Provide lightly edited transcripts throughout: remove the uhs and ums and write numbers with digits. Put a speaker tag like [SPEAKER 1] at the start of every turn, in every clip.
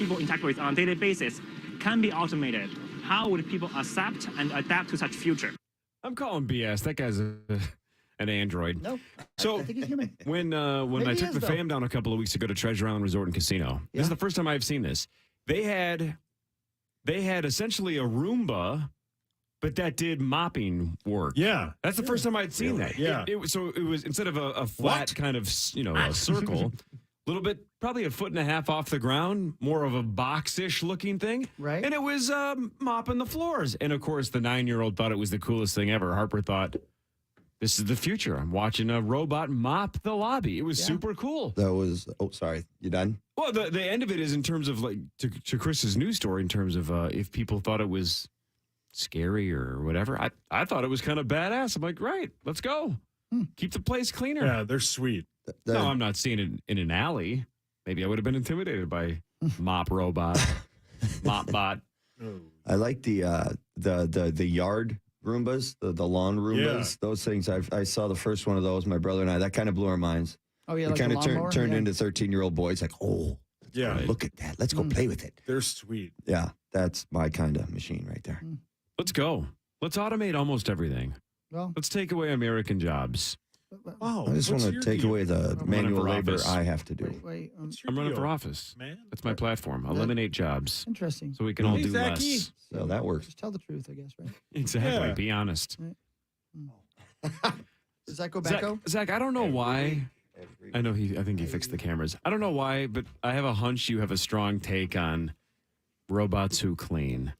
[SPEAKER 1] people interact with on a daily basis can be automated, how would people accept and adapt to such future?
[SPEAKER 2] I'm calling BS. That guy's an android.
[SPEAKER 3] No.
[SPEAKER 2] So
[SPEAKER 3] I think he's human.
[SPEAKER 2] when
[SPEAKER 3] Maybe
[SPEAKER 2] I
[SPEAKER 3] he
[SPEAKER 2] took
[SPEAKER 3] is,
[SPEAKER 2] the
[SPEAKER 3] though.
[SPEAKER 2] fam down a couple of weeks ago to Treasure Island Resort and Casino, this is the first time I've seen this. They had essentially a Roomba, but that did mopping work.
[SPEAKER 4] Yeah.
[SPEAKER 2] That's the first time I'd seen that.
[SPEAKER 4] Yeah.
[SPEAKER 2] So it was instead of a flat kind of, a circle, a little bit, probably a foot and a half off the ground, more of a box-ish looking thing.
[SPEAKER 3] Right.
[SPEAKER 2] And it was mopping the floors. And of course, the 9-year-old thought it was the coolest thing ever. Harper thought, this is the future. I'm watching a robot mop the lobby. It was super cool.
[SPEAKER 5] That was, sorry, you done?
[SPEAKER 2] Well, the end of it is in terms of, like, to Chris's news story, in terms of if people thought it was scary or whatever. I thought it was kind of badass. I'm like, right, let's go. Keep the place cleaner.
[SPEAKER 4] Yeah, they're sweet.
[SPEAKER 2] No, I'm not seeing it in an alley. Maybe I would have been intimidated by mop robot, mop bot.
[SPEAKER 5] I like the yard Roombas, the lawn Roombas. Those things. I saw the first one of those. My brother and I. That kind of blew our minds.
[SPEAKER 3] Oh yeah,
[SPEAKER 5] We
[SPEAKER 3] like
[SPEAKER 5] kind
[SPEAKER 3] the
[SPEAKER 5] of
[SPEAKER 3] lawnmower?
[SPEAKER 5] turned
[SPEAKER 3] Yeah.
[SPEAKER 5] into 13-year-old boys. Like,
[SPEAKER 4] Yeah.
[SPEAKER 5] look at that. Let's go play with it.
[SPEAKER 4] They're sweet.
[SPEAKER 5] Yeah, that's my kind of machine right there.
[SPEAKER 2] Let's go. Let's automate almost everything.
[SPEAKER 3] Well,
[SPEAKER 2] Let's take away American jobs.
[SPEAKER 4] Oh,
[SPEAKER 5] I just want to take away the manual
[SPEAKER 2] for
[SPEAKER 5] labor
[SPEAKER 2] office.
[SPEAKER 5] I have to do.
[SPEAKER 3] wait.
[SPEAKER 2] I'm running for office.
[SPEAKER 4] man.
[SPEAKER 2] That's my platform. Eliminate jobs
[SPEAKER 3] Interesting.
[SPEAKER 2] so we can all
[SPEAKER 4] Hey,
[SPEAKER 2] do
[SPEAKER 4] Zachy.
[SPEAKER 2] less.
[SPEAKER 5] So that works.
[SPEAKER 3] Just tell the truth, I guess, right?
[SPEAKER 2] Exactly.
[SPEAKER 4] Yeah.
[SPEAKER 2] Be honest.
[SPEAKER 3] Does that go back?
[SPEAKER 2] Zach, I don't know why. I think he fixed the cameras. I don't know why, but I have a hunch you have a strong take on robots who clean.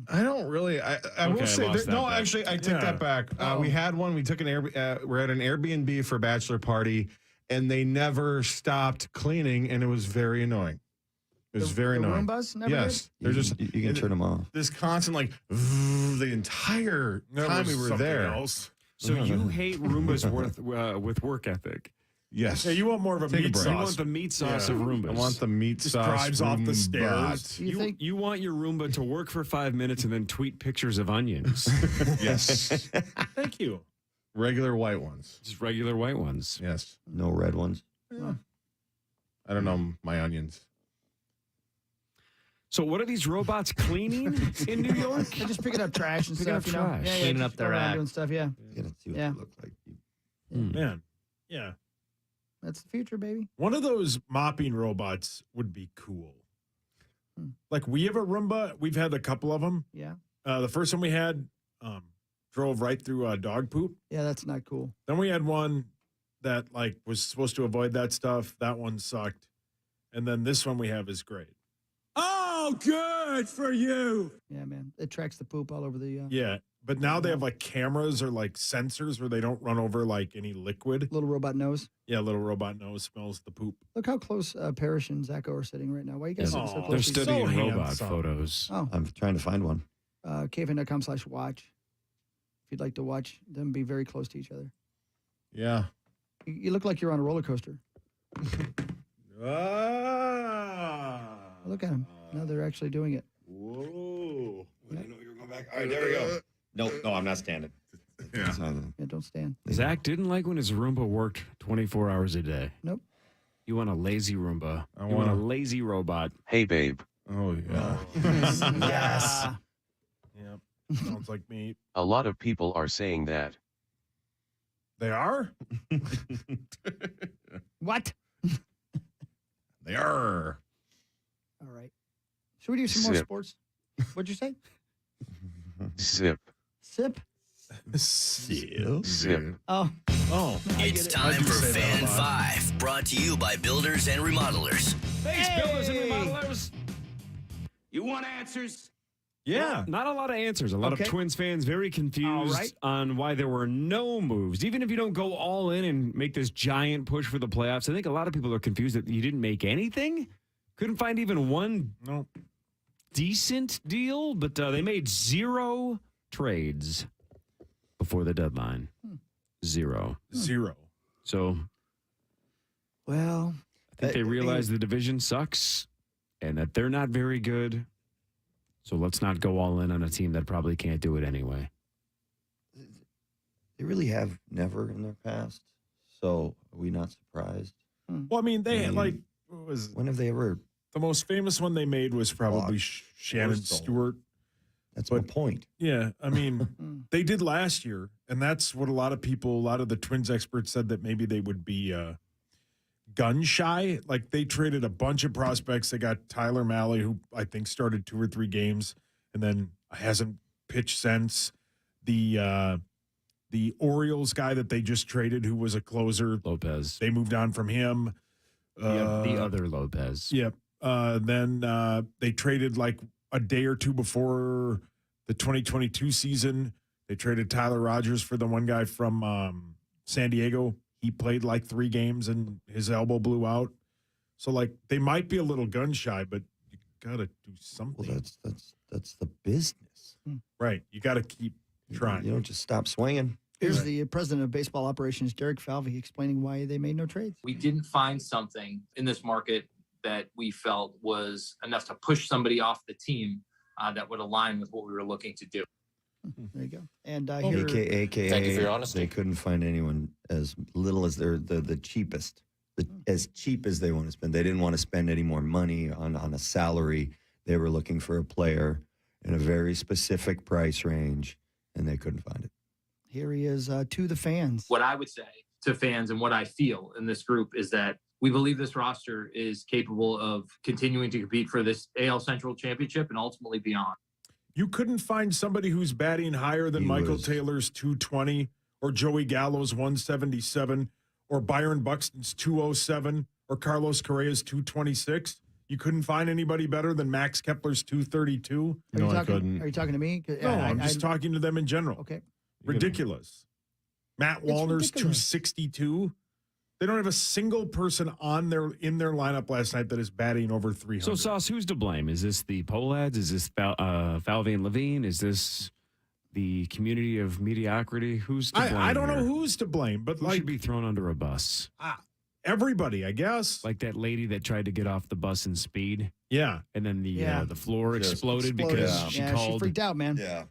[SPEAKER 6] I don't really. I
[SPEAKER 2] Okay,
[SPEAKER 6] will
[SPEAKER 2] I
[SPEAKER 6] say
[SPEAKER 2] lost
[SPEAKER 6] that, no.
[SPEAKER 2] that bet.
[SPEAKER 6] Actually, I take that back. We had one. We took we're at an Airbnb for a bachelor party, and they never stopped cleaning, and it was very annoying. It was very
[SPEAKER 3] the
[SPEAKER 6] annoying.
[SPEAKER 3] Roombas never
[SPEAKER 6] Yes,
[SPEAKER 5] You,
[SPEAKER 6] they're just
[SPEAKER 5] you can turn them off.
[SPEAKER 6] this constant like the entire time we were there.
[SPEAKER 4] Else.
[SPEAKER 2] So you hate Roombas with work ethic.
[SPEAKER 6] Yes.
[SPEAKER 4] Yeah, you want more of a
[SPEAKER 6] Take a
[SPEAKER 4] meat
[SPEAKER 6] break.
[SPEAKER 4] sauce.
[SPEAKER 2] You want the meat sauce
[SPEAKER 4] Yeah.
[SPEAKER 2] of
[SPEAKER 6] I
[SPEAKER 2] Roombas.
[SPEAKER 6] want the meat
[SPEAKER 4] Just
[SPEAKER 6] sauce.
[SPEAKER 4] drives off the
[SPEAKER 6] Roomba.
[SPEAKER 4] stairs.
[SPEAKER 3] You think?
[SPEAKER 2] You want your Roomba to work for 5 minutes and then tweet pictures of onions.
[SPEAKER 6] Yes.
[SPEAKER 4] Thank you.
[SPEAKER 6] Regular white ones.
[SPEAKER 2] Just regular white ones.
[SPEAKER 6] Yes.
[SPEAKER 5] No red ones.
[SPEAKER 6] I don't know my onions.
[SPEAKER 2] So what are these robots cleaning in New York?
[SPEAKER 3] They're just picking up trash and
[SPEAKER 2] Picking
[SPEAKER 3] stuff.
[SPEAKER 2] up
[SPEAKER 3] You know?
[SPEAKER 2] trash.
[SPEAKER 3] Yeah,
[SPEAKER 7] Cleaning
[SPEAKER 3] just
[SPEAKER 7] up their
[SPEAKER 3] going around
[SPEAKER 7] act.
[SPEAKER 3] doing stuff. Yeah,
[SPEAKER 5] You gotta see what
[SPEAKER 3] Yeah.
[SPEAKER 5] they look like.
[SPEAKER 4] Man. Yeah.
[SPEAKER 3] that's the future, baby.
[SPEAKER 4] One of those mopping robots would be cool. Like we have a Roomba. We've had a couple of them.
[SPEAKER 3] Yeah,
[SPEAKER 4] The first one we had drove right through dog poop.
[SPEAKER 3] yeah, that's not cool.
[SPEAKER 4] Then we had one that like was supposed to avoid that stuff. That one sucked. And then this one we have is great. Oh, good for you.
[SPEAKER 3] Yeah, man, it tracks the poop all over the
[SPEAKER 4] Yeah. But now they have like cameras or like sensors where they don't run over like any liquid.
[SPEAKER 3] little robot nose.
[SPEAKER 4] Yeah, little robot nose smells the poop.
[SPEAKER 3] Look how close Parrish and Zacho are sitting right now. Why are you guys sitting so
[SPEAKER 4] Aw.
[SPEAKER 3] close?
[SPEAKER 2] They're
[SPEAKER 3] to each other?
[SPEAKER 2] studying
[SPEAKER 4] So
[SPEAKER 2] robot
[SPEAKER 4] handsome.
[SPEAKER 2] photos.
[SPEAKER 3] Oh,
[SPEAKER 5] I'm trying to find one.
[SPEAKER 3] kfn.com/watch. If you'd like to watch them be very close to each other.
[SPEAKER 6] Yeah.
[SPEAKER 3] You look like you're on a roller coaster. Look at them. No, they're actually doing it.
[SPEAKER 4] Whoa.
[SPEAKER 5] I didn't know you were going back. All right, there we go. No, I'm not standing.
[SPEAKER 6] Yeah.
[SPEAKER 3] Yeah, don't stand.
[SPEAKER 2] Zach didn't like when his Roomba worked 24 hours a day.
[SPEAKER 3] Nope.
[SPEAKER 2] You want a lazy Roomba.
[SPEAKER 6] I
[SPEAKER 2] You want a
[SPEAKER 6] want
[SPEAKER 2] lazy robot.
[SPEAKER 7] Hey, babe.
[SPEAKER 6] Oh yeah.
[SPEAKER 3] Yes.
[SPEAKER 4] Yep. Sounds like me.
[SPEAKER 7] A lot of people are saying that.
[SPEAKER 4] They are?
[SPEAKER 3] What?
[SPEAKER 6] They are.
[SPEAKER 3] All right. Should we do some more
[SPEAKER 7] Sip.
[SPEAKER 3] sports? What'd you say?
[SPEAKER 7] Sip.
[SPEAKER 3] Sip?
[SPEAKER 7] Sip.
[SPEAKER 3] Oh.
[SPEAKER 4] Oh.
[SPEAKER 8] It's time for
[SPEAKER 4] say that
[SPEAKER 8] Fan
[SPEAKER 4] a lot.
[SPEAKER 8] 5, brought to you by Builders and Remodelers.
[SPEAKER 2] Thanks, builders and remodelers.
[SPEAKER 9] You want answers?
[SPEAKER 4] Yeah.
[SPEAKER 2] Not a lot of answers. A lot
[SPEAKER 3] Okay.
[SPEAKER 2] of Twins fans very confused
[SPEAKER 3] All right.
[SPEAKER 2] on why there were no moves. Even if you don't go all in and make this giant push for the playoffs, I think a lot of people are confused that you didn't make anything. Couldn't find even one
[SPEAKER 4] No.
[SPEAKER 2] decent deal, but they made 0 trades before the deadline. 0.
[SPEAKER 4] Zero.
[SPEAKER 2] So
[SPEAKER 3] Well,
[SPEAKER 2] I think they realize the division sucks and that they're not very good. So let's not go all in on a team that probably can't do it anyway.
[SPEAKER 5] They really have never in their past. So are we not surprised?
[SPEAKER 4] Well, I mean, they
[SPEAKER 5] I mean,
[SPEAKER 4] like what was
[SPEAKER 5] When have they ever
[SPEAKER 4] The most famous one they made was probably Shannon
[SPEAKER 5] Forstall.
[SPEAKER 4] Stewart.
[SPEAKER 5] That's my
[SPEAKER 4] But-
[SPEAKER 5] point.
[SPEAKER 4] Yeah, I mean, they did last year, and that's what a lot of the Twins experts said, that maybe they would be gun shy. Like, they traded a bunch of prospects. They got Tyler Mahle, who I think started 2 or 3 games and then hasn't pitched since. The Orioles guy that they just traded, who was a closer,
[SPEAKER 2] Lopez.
[SPEAKER 4] they moved on from him.
[SPEAKER 2] The other Lopez.
[SPEAKER 4] Yep. Then they traded like a day or two before the 2022 season. They traded Tyler Rogers for the one guy from San Diego. He played like 3 games and his elbow blew out. So like they might be a little gun shy, but you gotta do something.
[SPEAKER 5] Well, that's the business.
[SPEAKER 4] Right. You gotta keep trying.
[SPEAKER 5] You don't just stop swinging.
[SPEAKER 3] Here's the president of baseball operations, Derek Falvey, explaining why they made no trades.
[SPEAKER 10] We didn't find something in this market that we felt was enough to push somebody off the team that would align with what we were looking to do.
[SPEAKER 3] There you go. And
[SPEAKER 5] AKA,
[SPEAKER 11] Thank you for your honesty.
[SPEAKER 5] They couldn't find anyone as little as they're the cheapest, as cheap as they want to spend. They didn't want to spend any more money on a salary. They were looking for a player in a very specific price range, and they couldn't find it.
[SPEAKER 3] here he is to the fans.
[SPEAKER 10] What I would say to fans and what I feel in this group is that we believe this roster is capable of continuing to compete for this AL Central championship and ultimately beyond.
[SPEAKER 4] You couldn't find somebody who's batting higher than Michael Taylor's 220 or Joey Gallo's 177 or Byron Buxton's 207 or Carlos Correa's 226. You couldn't find anybody better than Max Kepler's 232.
[SPEAKER 6] No, I couldn't.
[SPEAKER 3] Are you talking to me?
[SPEAKER 4] No, I'm just talking to them in general.
[SPEAKER 3] Okay.
[SPEAKER 4] Ridiculous. Matt Wallner's
[SPEAKER 3] ridiculous.
[SPEAKER 4] 262. They don't have a single person in their lineup last night that is batting over 300.
[SPEAKER 2] So, Sauce, who's to blame? Is this the Polads? Is this Falvey and Levine? Is this the community of mediocrity? Who's to blame?
[SPEAKER 4] I don't
[SPEAKER 2] here?
[SPEAKER 4] know who's to blame, but
[SPEAKER 2] Who
[SPEAKER 4] like
[SPEAKER 2] should be thrown under a bus?
[SPEAKER 4] everybody, I guess.
[SPEAKER 2] Like that lady that tried to get off the bus in speed,
[SPEAKER 4] Yeah.
[SPEAKER 2] and then
[SPEAKER 3] Yeah.
[SPEAKER 2] the floor
[SPEAKER 5] Just
[SPEAKER 2] exploded
[SPEAKER 3] Exploded.
[SPEAKER 2] because she
[SPEAKER 3] she
[SPEAKER 2] called
[SPEAKER 3] freaked out, man.
[SPEAKER 5] Yeah.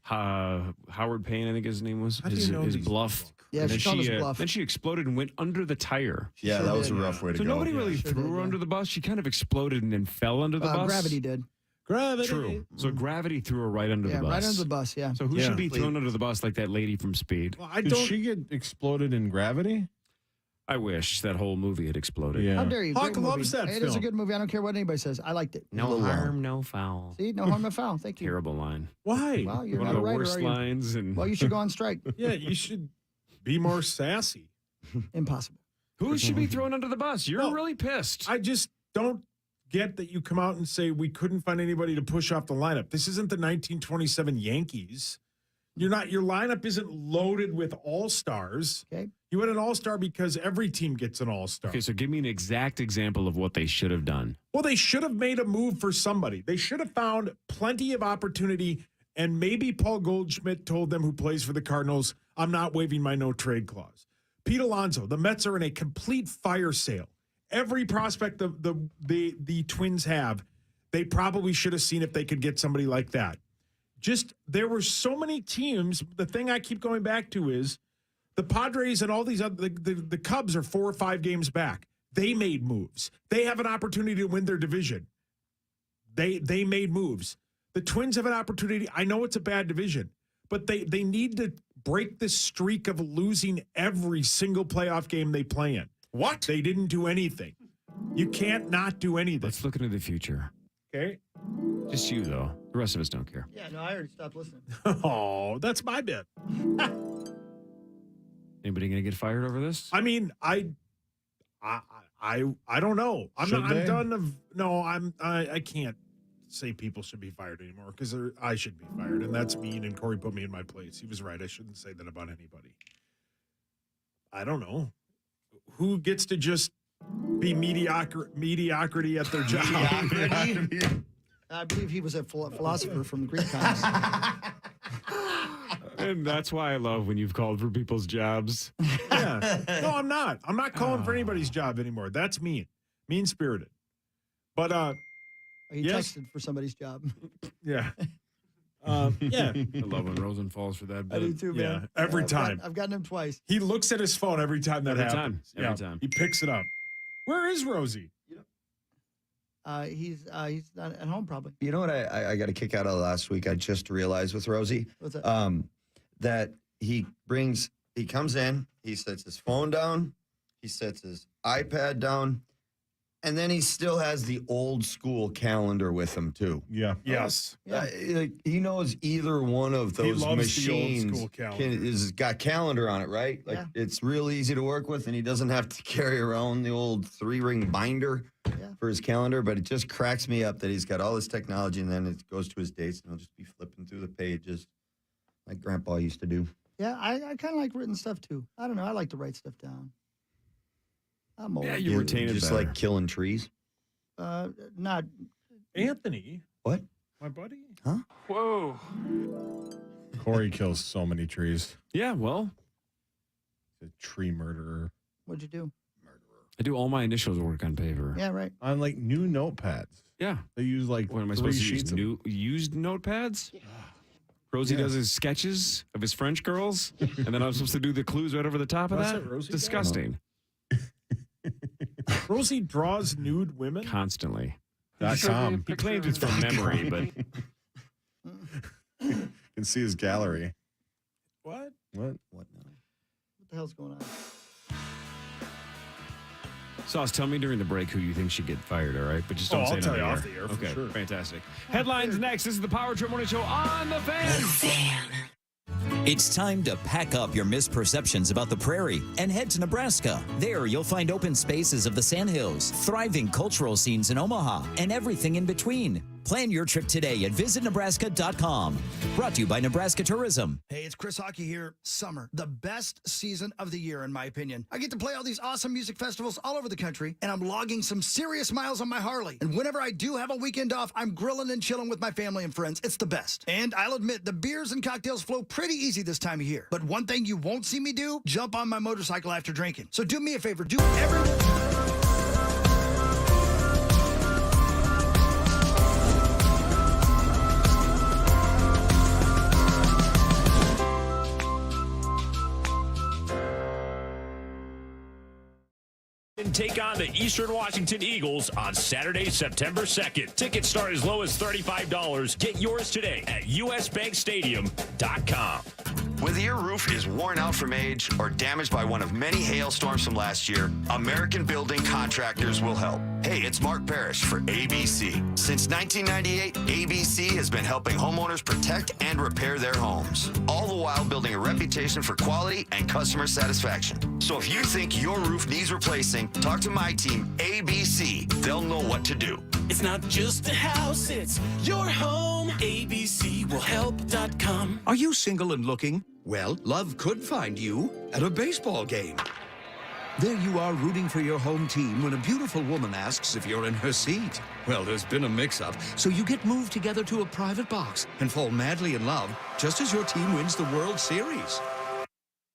[SPEAKER 2] Howard Payne, I think his name was,
[SPEAKER 4] How do you know
[SPEAKER 2] his
[SPEAKER 4] these
[SPEAKER 2] bluff.
[SPEAKER 4] people?
[SPEAKER 3] Yeah,
[SPEAKER 2] And
[SPEAKER 3] she
[SPEAKER 2] then
[SPEAKER 3] called his bluff.
[SPEAKER 2] Then she exploded and went under the tire.
[SPEAKER 5] Yeah,
[SPEAKER 3] sure
[SPEAKER 5] that was a
[SPEAKER 3] did.
[SPEAKER 5] rough way to
[SPEAKER 2] So
[SPEAKER 5] go.
[SPEAKER 2] nobody really
[SPEAKER 3] Sure
[SPEAKER 2] threw
[SPEAKER 3] did,
[SPEAKER 2] her
[SPEAKER 3] yeah.
[SPEAKER 2] under the bus. She kind of exploded and then fell under the bus.
[SPEAKER 3] Gravity did.
[SPEAKER 4] Gravity.
[SPEAKER 2] True. So gravity threw her right under
[SPEAKER 3] Yeah,
[SPEAKER 2] the bus.
[SPEAKER 3] right under the bus, yeah.
[SPEAKER 2] So who
[SPEAKER 4] Yeah.
[SPEAKER 2] should be thrown under the bus like that lady from Speed?
[SPEAKER 4] Well, I
[SPEAKER 6] Did
[SPEAKER 4] don't.
[SPEAKER 6] she get exploded in gravity?
[SPEAKER 2] I wish that whole movie had exploded.
[SPEAKER 6] Yeah.
[SPEAKER 3] How dare you?
[SPEAKER 4] Hawk
[SPEAKER 3] Great movie.
[SPEAKER 4] loves that
[SPEAKER 3] It is a
[SPEAKER 4] film.
[SPEAKER 3] good movie. I don't care what anybody says. I liked it.
[SPEAKER 2] No harm, no foul.
[SPEAKER 3] See, no harm, no foul. Thank you.
[SPEAKER 2] Terrible line.
[SPEAKER 4] Why?
[SPEAKER 3] Well, you're
[SPEAKER 2] One
[SPEAKER 3] not
[SPEAKER 2] of
[SPEAKER 3] a
[SPEAKER 2] the
[SPEAKER 3] writer,
[SPEAKER 2] worst
[SPEAKER 3] are you?
[SPEAKER 2] lines. And
[SPEAKER 3] Well, you should go on strike.
[SPEAKER 4] Yeah, you should be more sassy.
[SPEAKER 3] Impossible.
[SPEAKER 2] who should be thrown under the bus? You're
[SPEAKER 4] No.
[SPEAKER 2] really pissed.
[SPEAKER 4] I just don't get that you come out and say we couldn't find anybody to push off the lineup. This isn't the 1927 Yankees. Your lineup isn't loaded with all-stars.
[SPEAKER 3] Okay.
[SPEAKER 4] You had an all-star because every team gets an all-star.
[SPEAKER 2] Okay, so give me an exact example of what they should have done.
[SPEAKER 4] Well, they should have made a move for somebody. They should have found plenty of opportunity, and maybe Paul Goldschmidt told them, who plays for the Cardinals, I'm not waiving my no-trade clause. Pete Alonso, the Mets are in a complete fire sale. Every prospect the Twins have, they probably should have seen if they could get somebody like that. Just, there were so many teams. The thing I keep going back to is the Padres and all these other, the Cubs are 4 or 5 games back. They made moves. They have an opportunity to win their division. They made moves. The Twins have an opportunity. I know it's a bad division, but they need to break this streak of losing every single playoff game they play in. What? They didn't do anything. You can't not do anything.
[SPEAKER 2] Let's look into the future.
[SPEAKER 4] Okay.
[SPEAKER 2] Just you, though. The rest of us don't care.
[SPEAKER 3] Yeah, no, I already stopped listening.
[SPEAKER 4] Oh, that's my bit.
[SPEAKER 2] Anybody going to get fired over this?
[SPEAKER 4] I mean, I don't know. I'm
[SPEAKER 6] Should
[SPEAKER 4] not, I'm
[SPEAKER 6] they?
[SPEAKER 4] done of no. I can't say people should be fired anymore because I should be fired, and that's mean. And Corey put me in my place. He was right. I shouldn't say that about anybody. I don't know who gets to just be mediocrity at their job.
[SPEAKER 3] I believe he was a philosopher from the Greek times.
[SPEAKER 2] And that's why I love when you've called for people's jobs.
[SPEAKER 4] Yeah. No, I'm not. I'm not calling for anybody's job anymore. That's mean-spirited. But
[SPEAKER 3] He
[SPEAKER 4] Yes.
[SPEAKER 3] texted for somebody's job.
[SPEAKER 4] yeah, yeah.
[SPEAKER 2] I love when Rosen falls for that
[SPEAKER 3] I do
[SPEAKER 2] bit.
[SPEAKER 3] too,
[SPEAKER 4] Yeah,
[SPEAKER 3] man.
[SPEAKER 4] every
[SPEAKER 3] I've
[SPEAKER 4] time.
[SPEAKER 3] I've gotten him twice.
[SPEAKER 4] He looks at his phone every time that
[SPEAKER 2] Every
[SPEAKER 4] happens.
[SPEAKER 2] time. Every time.
[SPEAKER 4] He picks it up. Where is Rosie?
[SPEAKER 3] He's not at home probably.
[SPEAKER 5] You know what I got a kick out of last week? I just realized with Rosie
[SPEAKER 3] What's that?
[SPEAKER 5] that he comes in, he sets his phone down, he sets his iPad down, and then he still has the old school calendar with him too.
[SPEAKER 6] Yeah.
[SPEAKER 4] Yes.
[SPEAKER 5] Like he knows either one of
[SPEAKER 4] He
[SPEAKER 5] those
[SPEAKER 4] loves
[SPEAKER 5] machines
[SPEAKER 4] the old school calendar.
[SPEAKER 5] is got calendar on it, right? Like it's real easy to work with, and he doesn't have to carry around the old 3-ring binder for his calendar. But it just cracks me up that he's got all this technology, and then it goes to his dates, and he'll just be flipping through the pages like Grandpa used to do.
[SPEAKER 3] Yeah, I kind of like written stuff too. I don't know. I like to write stuff down. I'm old.
[SPEAKER 2] Yeah, you retain it
[SPEAKER 5] just
[SPEAKER 2] better.
[SPEAKER 5] like killing trees.
[SPEAKER 3] Not
[SPEAKER 4] Anthony.
[SPEAKER 5] What?
[SPEAKER 4] My buddy?
[SPEAKER 5] Huh?
[SPEAKER 1] Whoa.
[SPEAKER 6] Corey kills so many trees.
[SPEAKER 2] Yeah, well,
[SPEAKER 6] The tree murderer.
[SPEAKER 3] What'd you do?
[SPEAKER 2] I do all my initials work on paper.
[SPEAKER 3] Yeah, right.
[SPEAKER 6] On like new notepads.
[SPEAKER 2] Yeah.
[SPEAKER 6] They use like
[SPEAKER 2] What am I
[SPEAKER 6] 3
[SPEAKER 2] supposed to use?
[SPEAKER 6] sheets of
[SPEAKER 2] Used notepads? Rosie does his sketches of his French girls, and then I'm supposed to do the clues right over the top of
[SPEAKER 4] That's
[SPEAKER 2] that?
[SPEAKER 4] what Rosie does?
[SPEAKER 2] Disgusting.
[SPEAKER 4] Rosie draws nude women?
[SPEAKER 2] Constantly.
[SPEAKER 6] .com.
[SPEAKER 2] He claims it's from memory, but
[SPEAKER 6] You can see his gallery.
[SPEAKER 4] What?
[SPEAKER 6] What?
[SPEAKER 5] What now?
[SPEAKER 3] What the hell's going on?
[SPEAKER 2] Sauce, tell me during the break who you think should get fired, all right? But just don't say
[SPEAKER 4] I'll
[SPEAKER 2] it
[SPEAKER 4] tell
[SPEAKER 2] on
[SPEAKER 4] you
[SPEAKER 2] the
[SPEAKER 4] off
[SPEAKER 2] air.
[SPEAKER 4] the air for
[SPEAKER 2] Okay,
[SPEAKER 4] sure.
[SPEAKER 2] fantastic. Headlines next. This is the Power Trip Morning Show on the Fan.
[SPEAKER 12] It's time to pack up your misperceptions about the prairie and head to Nebraska. There, you'll find open spaces of the Sandhills, thriving cultural scenes in Omaha, and everything in between. Plan your trip today at visitnebraska.com. Brought to you by Nebraska Tourism.
[SPEAKER 13] Hey, it's Chris Hockey here. Summer, the best season of the year, in my opinion. I get to play all these awesome music festivals all over the country, and I'm logging some serious miles on my Harley. And whenever I do have a weekend off, I'm grilling and chilling with my family and friends. It's the best. And I'll admit, the beers and cocktails flow pretty easy this time of year. But one thing you won't see me do, jump on my motorcycle after drinking. So do me a favor, do every...
[SPEAKER 14] And take on the Eastern Washington Eagles on Saturday, September 2nd. Tickets start as low as $35. Get yours today at usbankstadium.com.
[SPEAKER 15] Whether your roof is worn out from age or damaged by one of many hailstorms from last year, American Building Contractors will help. Hey, it's Mark Parrish for ABC. Since 1998, ABC has been helping homeowners protect and repair their homes, all the while building a reputation for quality and customer satisfaction. So if you think your roof needs replacing, talk to my team, ABC. They'll know what to do.
[SPEAKER 16] It's not just a house, it's your home. ABCwillhelp.com.
[SPEAKER 9] Are you single and looking? Well, love could find you at a baseball game. There you are rooting for your home team when a beautiful woman asks if you're in her seat. Well, there's been a mix-up, so you get moved together to a private box and fall madly in love just as your team wins the World Series.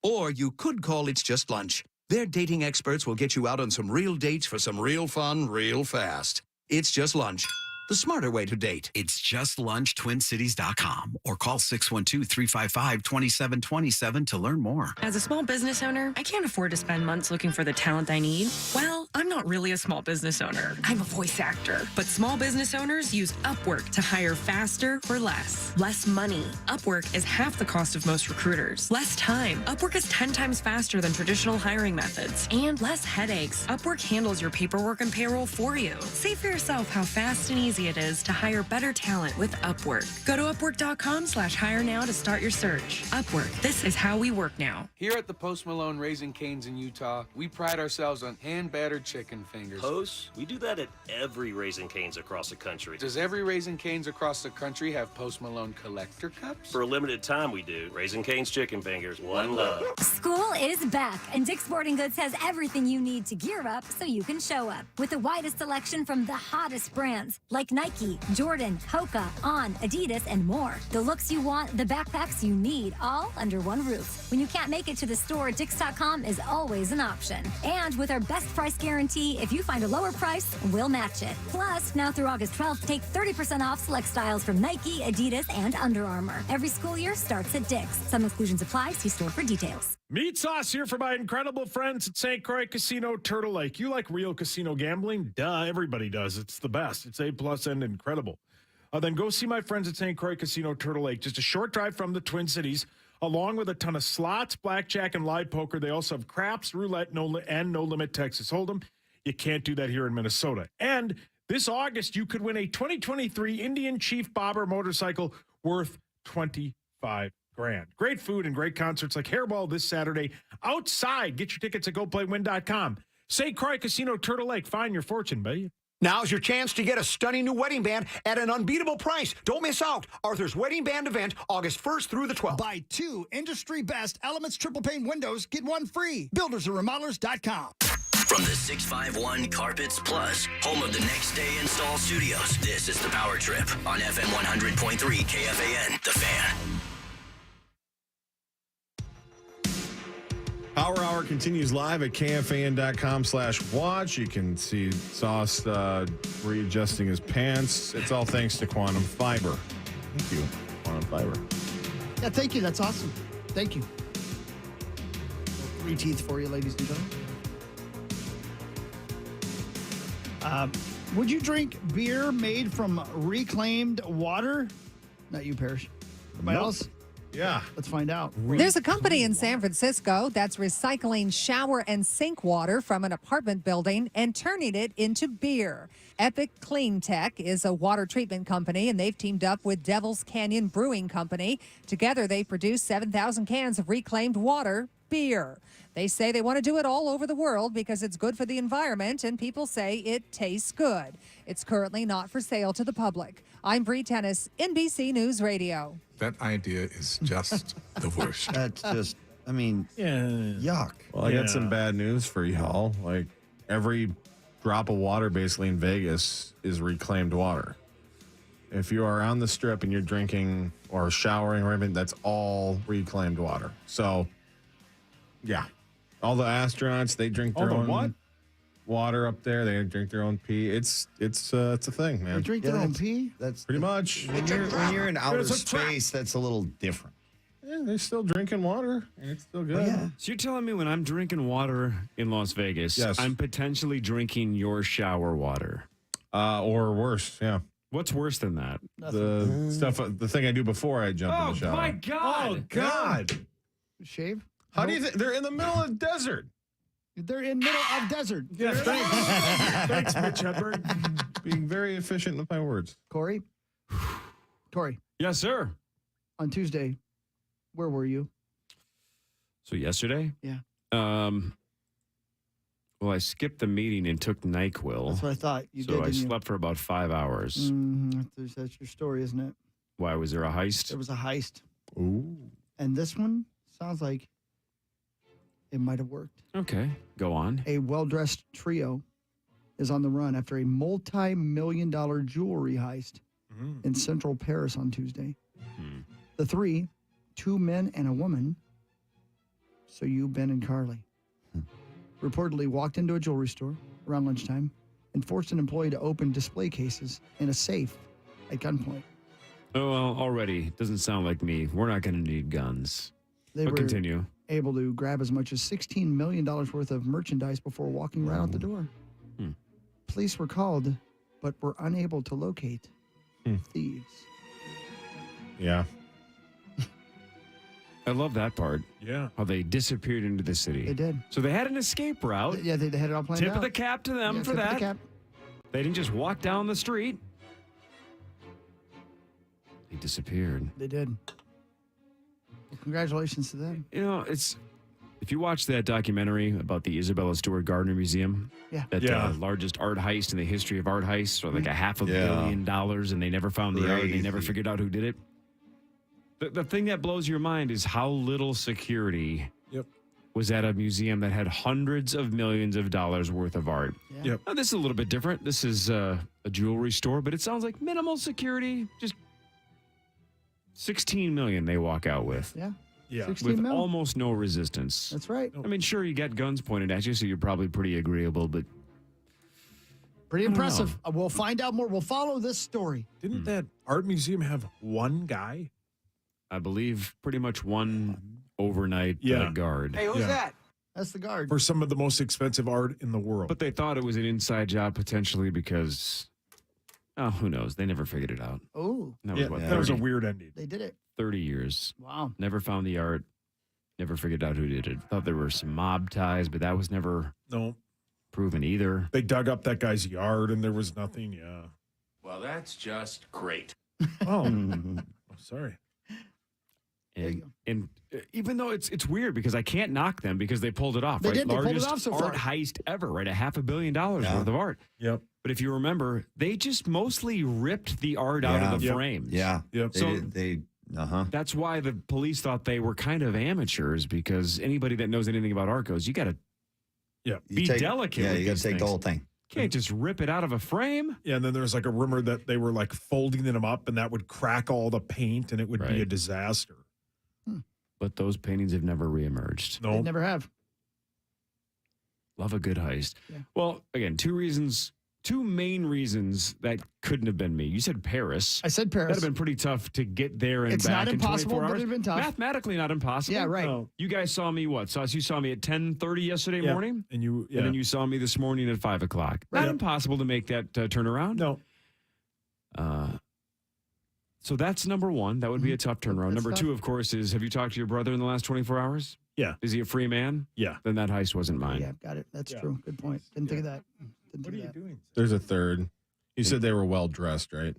[SPEAKER 9] Or you could call It's Just Lunch. Their dating experts will get you out on some real dates for some real fun real fast. It's Just Lunch. The smarter way to date.
[SPEAKER 17] It's justlunchtwincities.com or call 612-355-2727 to learn more.
[SPEAKER 18] As a small business owner, I can't afford to spend months looking for the talent I need. Well, I'm not really a small business owner. I'm a voice actor. But small business owners use Upwork to hire faster for less. Less money. Upwork is half the cost of most recruiters. Less time. Upwork is 10 times faster than traditional hiring methods. And less headaches. Upwork handles your paperwork and payroll for you. See for yourself how fast and easy it is to hire better talent with Upwork. Go to upwork.com/hire now to start your search. Upwork. This is how we work now.
[SPEAKER 19] Here at the Post Malone Raising Cane's in Utah, we pride ourselves on hand-battered chicken fingers.
[SPEAKER 20] Post? We do that at every Raising Cane's across the country.
[SPEAKER 19] Does every Raising Cane's across the country have Post Malone collector cups?
[SPEAKER 20] For a limited time, we do. Raising Cane's chicken fingers. One love.
[SPEAKER 21] School is back, and Dick's Sporting Goods has everything you need to gear up so you can show up. With the widest selection from the hottest brands, like like Nike, Jordan, Hoka, On, Adidas, and more. The looks you want, the backpacks you need, all under one roof. When you can't make it to the store, Dix.com is always an option. And with our best price guarantee, if you find a lower price, we'll match it. Plus, now through August 12th, take 30% off select styles from Nike, Adidas, and Under Armour. Every school year starts at Dix. Some exclusions apply. See store for details.
[SPEAKER 4] Meat Sauce here for my incredible friends at St. Croix Casino, Turtle Lake. You like real casino gambling? Duh, everybody does. It's the best. It's A+ and incredible. Then go see my friends at St. Croix Casino, Turtle Lake. Just a short drive from the Twin Cities, along with a ton of slots, blackjack, and live poker. They also have craps, roulette, and no-limit Texas Hold'em. You can't do that here in Minnesota. And this August, you could win a 2023 Indian Chief Bobber motorcycle worth $25,000. Great food and great concerts like Hairball this Saturday outside. Get your tickets at GoPlayWin.com. St. Croix Casino, Turtle Lake. Find your fortune, baby.
[SPEAKER 7] Now's your chance to get a stunning new wedding band at an unbeatable price. Don't miss out. Arthur's Wedding Band event, August 1st through the 12th.
[SPEAKER 13] Buy 2 industry best Elements triple pane windows, get 1 free. BuildersandRemodelers.com.
[SPEAKER 8] From the 651 Carpets Plus, home of the Next Day Install Studios, this is the Power Trip on FM 100.3 KFAN, The Fan.
[SPEAKER 6] Power Hour continues live at KFAN.com/watch. You can see Sauce readjusting his pants. It's all thanks to Quantum Fiber. Thank you, Quantum Fiber.
[SPEAKER 3] Yeah, thank you. That's awesome. Thank you. 3 teeth for you, ladies and gentlemen. Would you drink beer made from reclaimed water? Not you, Parrish. Everybody else?
[SPEAKER 6] Yeah.
[SPEAKER 3] Let's find out.
[SPEAKER 22] There's a company in San Francisco that's recycling shower and sink water from an apartment building and turning it into beer. Epic Clean Tech is a water treatment company, and they've teamed up with Devil's Canyon Brewing Company. Together, they produce 7,000 cans of reclaimed water beer. They say they want to do it all over the world because it's good for the environment, and people say it tastes good. It's currently not for sale to the public. I'm Bree Tennis, NBC News Radio.
[SPEAKER 23] That idea is just the worst.
[SPEAKER 5] That's just, I mean, yuck.
[SPEAKER 6] Well, I got some bad news for y'all. Like, every drop of water basically in Vegas is reclaimed water. If you are on the strip and you're drinking or showering or anything, that's all reclaimed water. So, yeah. All the astronauts, they drink their own water up there. They drink their own pee. It's a thing, man.
[SPEAKER 3] They drink their own pee?
[SPEAKER 5] That's
[SPEAKER 6] pretty much.
[SPEAKER 5] When you're in outer space, that's a little different.
[SPEAKER 6] Yeah, they're still drinking water, and it's still good.
[SPEAKER 2] So you're telling me when I'm drinking water in Las Vegas, I'm potentially drinking your shower water?
[SPEAKER 6] Or worse, yeah.
[SPEAKER 2] What's worse than that?
[SPEAKER 6] The thing I do before I jump in the shower.
[SPEAKER 2] Oh, my God.
[SPEAKER 6] Oh, God.
[SPEAKER 3] Shave?
[SPEAKER 6] How do you think? They're in the middle of the desert.
[SPEAKER 3] They're in middle of desert.
[SPEAKER 6] Yeah, thanks. Thanks, Mitch Hedberg. Being very efficient with my words.
[SPEAKER 3] Corey?
[SPEAKER 2] Yes, sir.
[SPEAKER 3] On Tuesday, where were you?
[SPEAKER 2] So yesterday?
[SPEAKER 3] Yeah.
[SPEAKER 2] Well, I skipped the meeting and took NyQuil.
[SPEAKER 3] That's what I thought you did,
[SPEAKER 2] So I
[SPEAKER 3] didn't you?
[SPEAKER 2] slept for about 5 hours.
[SPEAKER 3] That's your story, isn't it?
[SPEAKER 2] Why, was there a heist?
[SPEAKER 3] There was a heist.
[SPEAKER 6] Ooh.
[SPEAKER 3] And this one sounds like it might have worked.
[SPEAKER 2] Okay, go on.
[SPEAKER 3] A well-dressed trio is on the run after a multi-million-dollar jewelry heist in central Paris on Tuesday. The 3, 2 men and a woman, so you, Ben, and Carly, reportedly walked into a jewelry store around lunchtime and forced an employee to open display cases in a safe at gunpoint.
[SPEAKER 2] Oh, well, already. It doesn't sound like me. We're not going to need guns.
[SPEAKER 3] They
[SPEAKER 2] But
[SPEAKER 3] were
[SPEAKER 2] continue.
[SPEAKER 3] able to grab as much as $16 million worth of merchandise before walking right out the door. Police were called, but were unable to locate thieves.
[SPEAKER 6] Yeah.
[SPEAKER 2] I love that part.
[SPEAKER 4] Yeah.
[SPEAKER 2] How they disappeared into the city.
[SPEAKER 3] They did.
[SPEAKER 2] So they had an escape route.
[SPEAKER 3] Yeah, they had it all planned
[SPEAKER 2] Tip
[SPEAKER 3] out.
[SPEAKER 2] of the cap to them
[SPEAKER 3] Yeah,
[SPEAKER 2] for
[SPEAKER 3] tip of the
[SPEAKER 2] that.
[SPEAKER 3] cap.
[SPEAKER 2] They didn't just walk down the street. They disappeared.
[SPEAKER 3] They did. Well, congratulations to them.
[SPEAKER 2] You know, if you watch that documentary about the Isabella Stewart Gardner Museum, that largest art heist in the history of art heists, or like a $500 million, and they never found the art, and they never figured out who did it. The thing that blows your mind is how little security was at a museum that had hundreds of millions of dollars worth of art.
[SPEAKER 4] Yeah. Yep.
[SPEAKER 2] Now, this is a little bit different. This is a jewelry store, but it sounds like minimal security. Just $16 million they walk out with.
[SPEAKER 3] Yeah.
[SPEAKER 4] Yeah.
[SPEAKER 3] 16
[SPEAKER 2] With
[SPEAKER 3] mil.
[SPEAKER 2] almost no resistance.
[SPEAKER 3] That's right.
[SPEAKER 2] I mean, sure, you got guns pointed at you, so you're probably pretty agreeable, but
[SPEAKER 3] Pretty
[SPEAKER 2] I don't
[SPEAKER 3] impressive. We'll find out more. We'll follow this story.
[SPEAKER 4] Didn't that art museum have one guy?
[SPEAKER 2] I believe pretty much one overnight guard.
[SPEAKER 3] Hey, who's that? That's the guard.
[SPEAKER 4] For some of the most expensive art in the world.
[SPEAKER 2] But they thought it was an inside job potentially because, who knows? They never figured it out.
[SPEAKER 3] Oh.
[SPEAKER 2] That was what,
[SPEAKER 4] that was a
[SPEAKER 2] 30
[SPEAKER 4] weird ending.
[SPEAKER 3] They did it.
[SPEAKER 2] 30 years.
[SPEAKER 3] Wow.
[SPEAKER 2] Never found the art. Never figured out who did it. Thought there were some mob ties, but that was never proven either.
[SPEAKER 4] They dug up that guy's yard and there was nothing. Yeah.
[SPEAKER 14] Well, that's just great.
[SPEAKER 4] Oh, sorry.
[SPEAKER 2] And even though it's weird because I can't knock them because they pulled it off.
[SPEAKER 3] They
[SPEAKER 2] right?
[SPEAKER 3] did. They pulled it
[SPEAKER 2] Largest
[SPEAKER 3] off so
[SPEAKER 2] art
[SPEAKER 3] far.
[SPEAKER 2] heist ever, right? $500 million worth of art.
[SPEAKER 4] Yep.
[SPEAKER 2] But if you remember, they just mostly ripped the art out of the
[SPEAKER 5] Yep.
[SPEAKER 2] frames.
[SPEAKER 5] Yeah.
[SPEAKER 4] Yep.
[SPEAKER 2] So
[SPEAKER 5] That's
[SPEAKER 2] why the police thought they were kind of amateurs because anybody that knows anything about art goes, you got to be delicate.
[SPEAKER 5] Yeah,
[SPEAKER 2] with
[SPEAKER 5] you got
[SPEAKER 2] these
[SPEAKER 5] to take the
[SPEAKER 2] things.
[SPEAKER 5] whole thing.
[SPEAKER 2] Can't just rip it out of a frame.
[SPEAKER 4] Yeah, and then there was like a rumor that they were like folding them up and that would crack all the paint and it would be a disaster.
[SPEAKER 2] But those paintings have never reemerged.
[SPEAKER 3] They never have.
[SPEAKER 2] Love a good heist.
[SPEAKER 3] Yeah.
[SPEAKER 2] Well, again, two main reasons that couldn't have been me. You said Paris.
[SPEAKER 3] I said Paris.
[SPEAKER 2] That'd have been pretty tough to get there and
[SPEAKER 3] It's
[SPEAKER 2] back
[SPEAKER 3] not
[SPEAKER 2] in
[SPEAKER 3] impossible,
[SPEAKER 2] 24
[SPEAKER 3] but
[SPEAKER 2] hours.
[SPEAKER 3] it'd been tough.
[SPEAKER 2] Mathematically not impossible.
[SPEAKER 3] Yeah, right.
[SPEAKER 2] No. You guys saw me what? You saw me at 10:30 yesterday
[SPEAKER 4] Yeah.
[SPEAKER 2] morning?
[SPEAKER 4] And you,
[SPEAKER 2] And then you saw me this morning at 5 o'clock. Not impossible to make that turnaround.
[SPEAKER 4] No.
[SPEAKER 2] So that's number one. That would be a tough turnaround.
[SPEAKER 3] That's
[SPEAKER 2] Number
[SPEAKER 3] tough.
[SPEAKER 2] two, of course, is have you talked to your brother in the last 24 hours?
[SPEAKER 4] Yeah.
[SPEAKER 2] Is he a free man?
[SPEAKER 4] Yeah.
[SPEAKER 2] Then that heist wasn't mine.
[SPEAKER 3] Yeah, got it. That's true. Good point. Didn't think of that. Didn't
[SPEAKER 4] What are
[SPEAKER 3] think
[SPEAKER 4] you
[SPEAKER 3] of that.
[SPEAKER 4] doing?
[SPEAKER 6] There's a third. You said they were well dressed, right?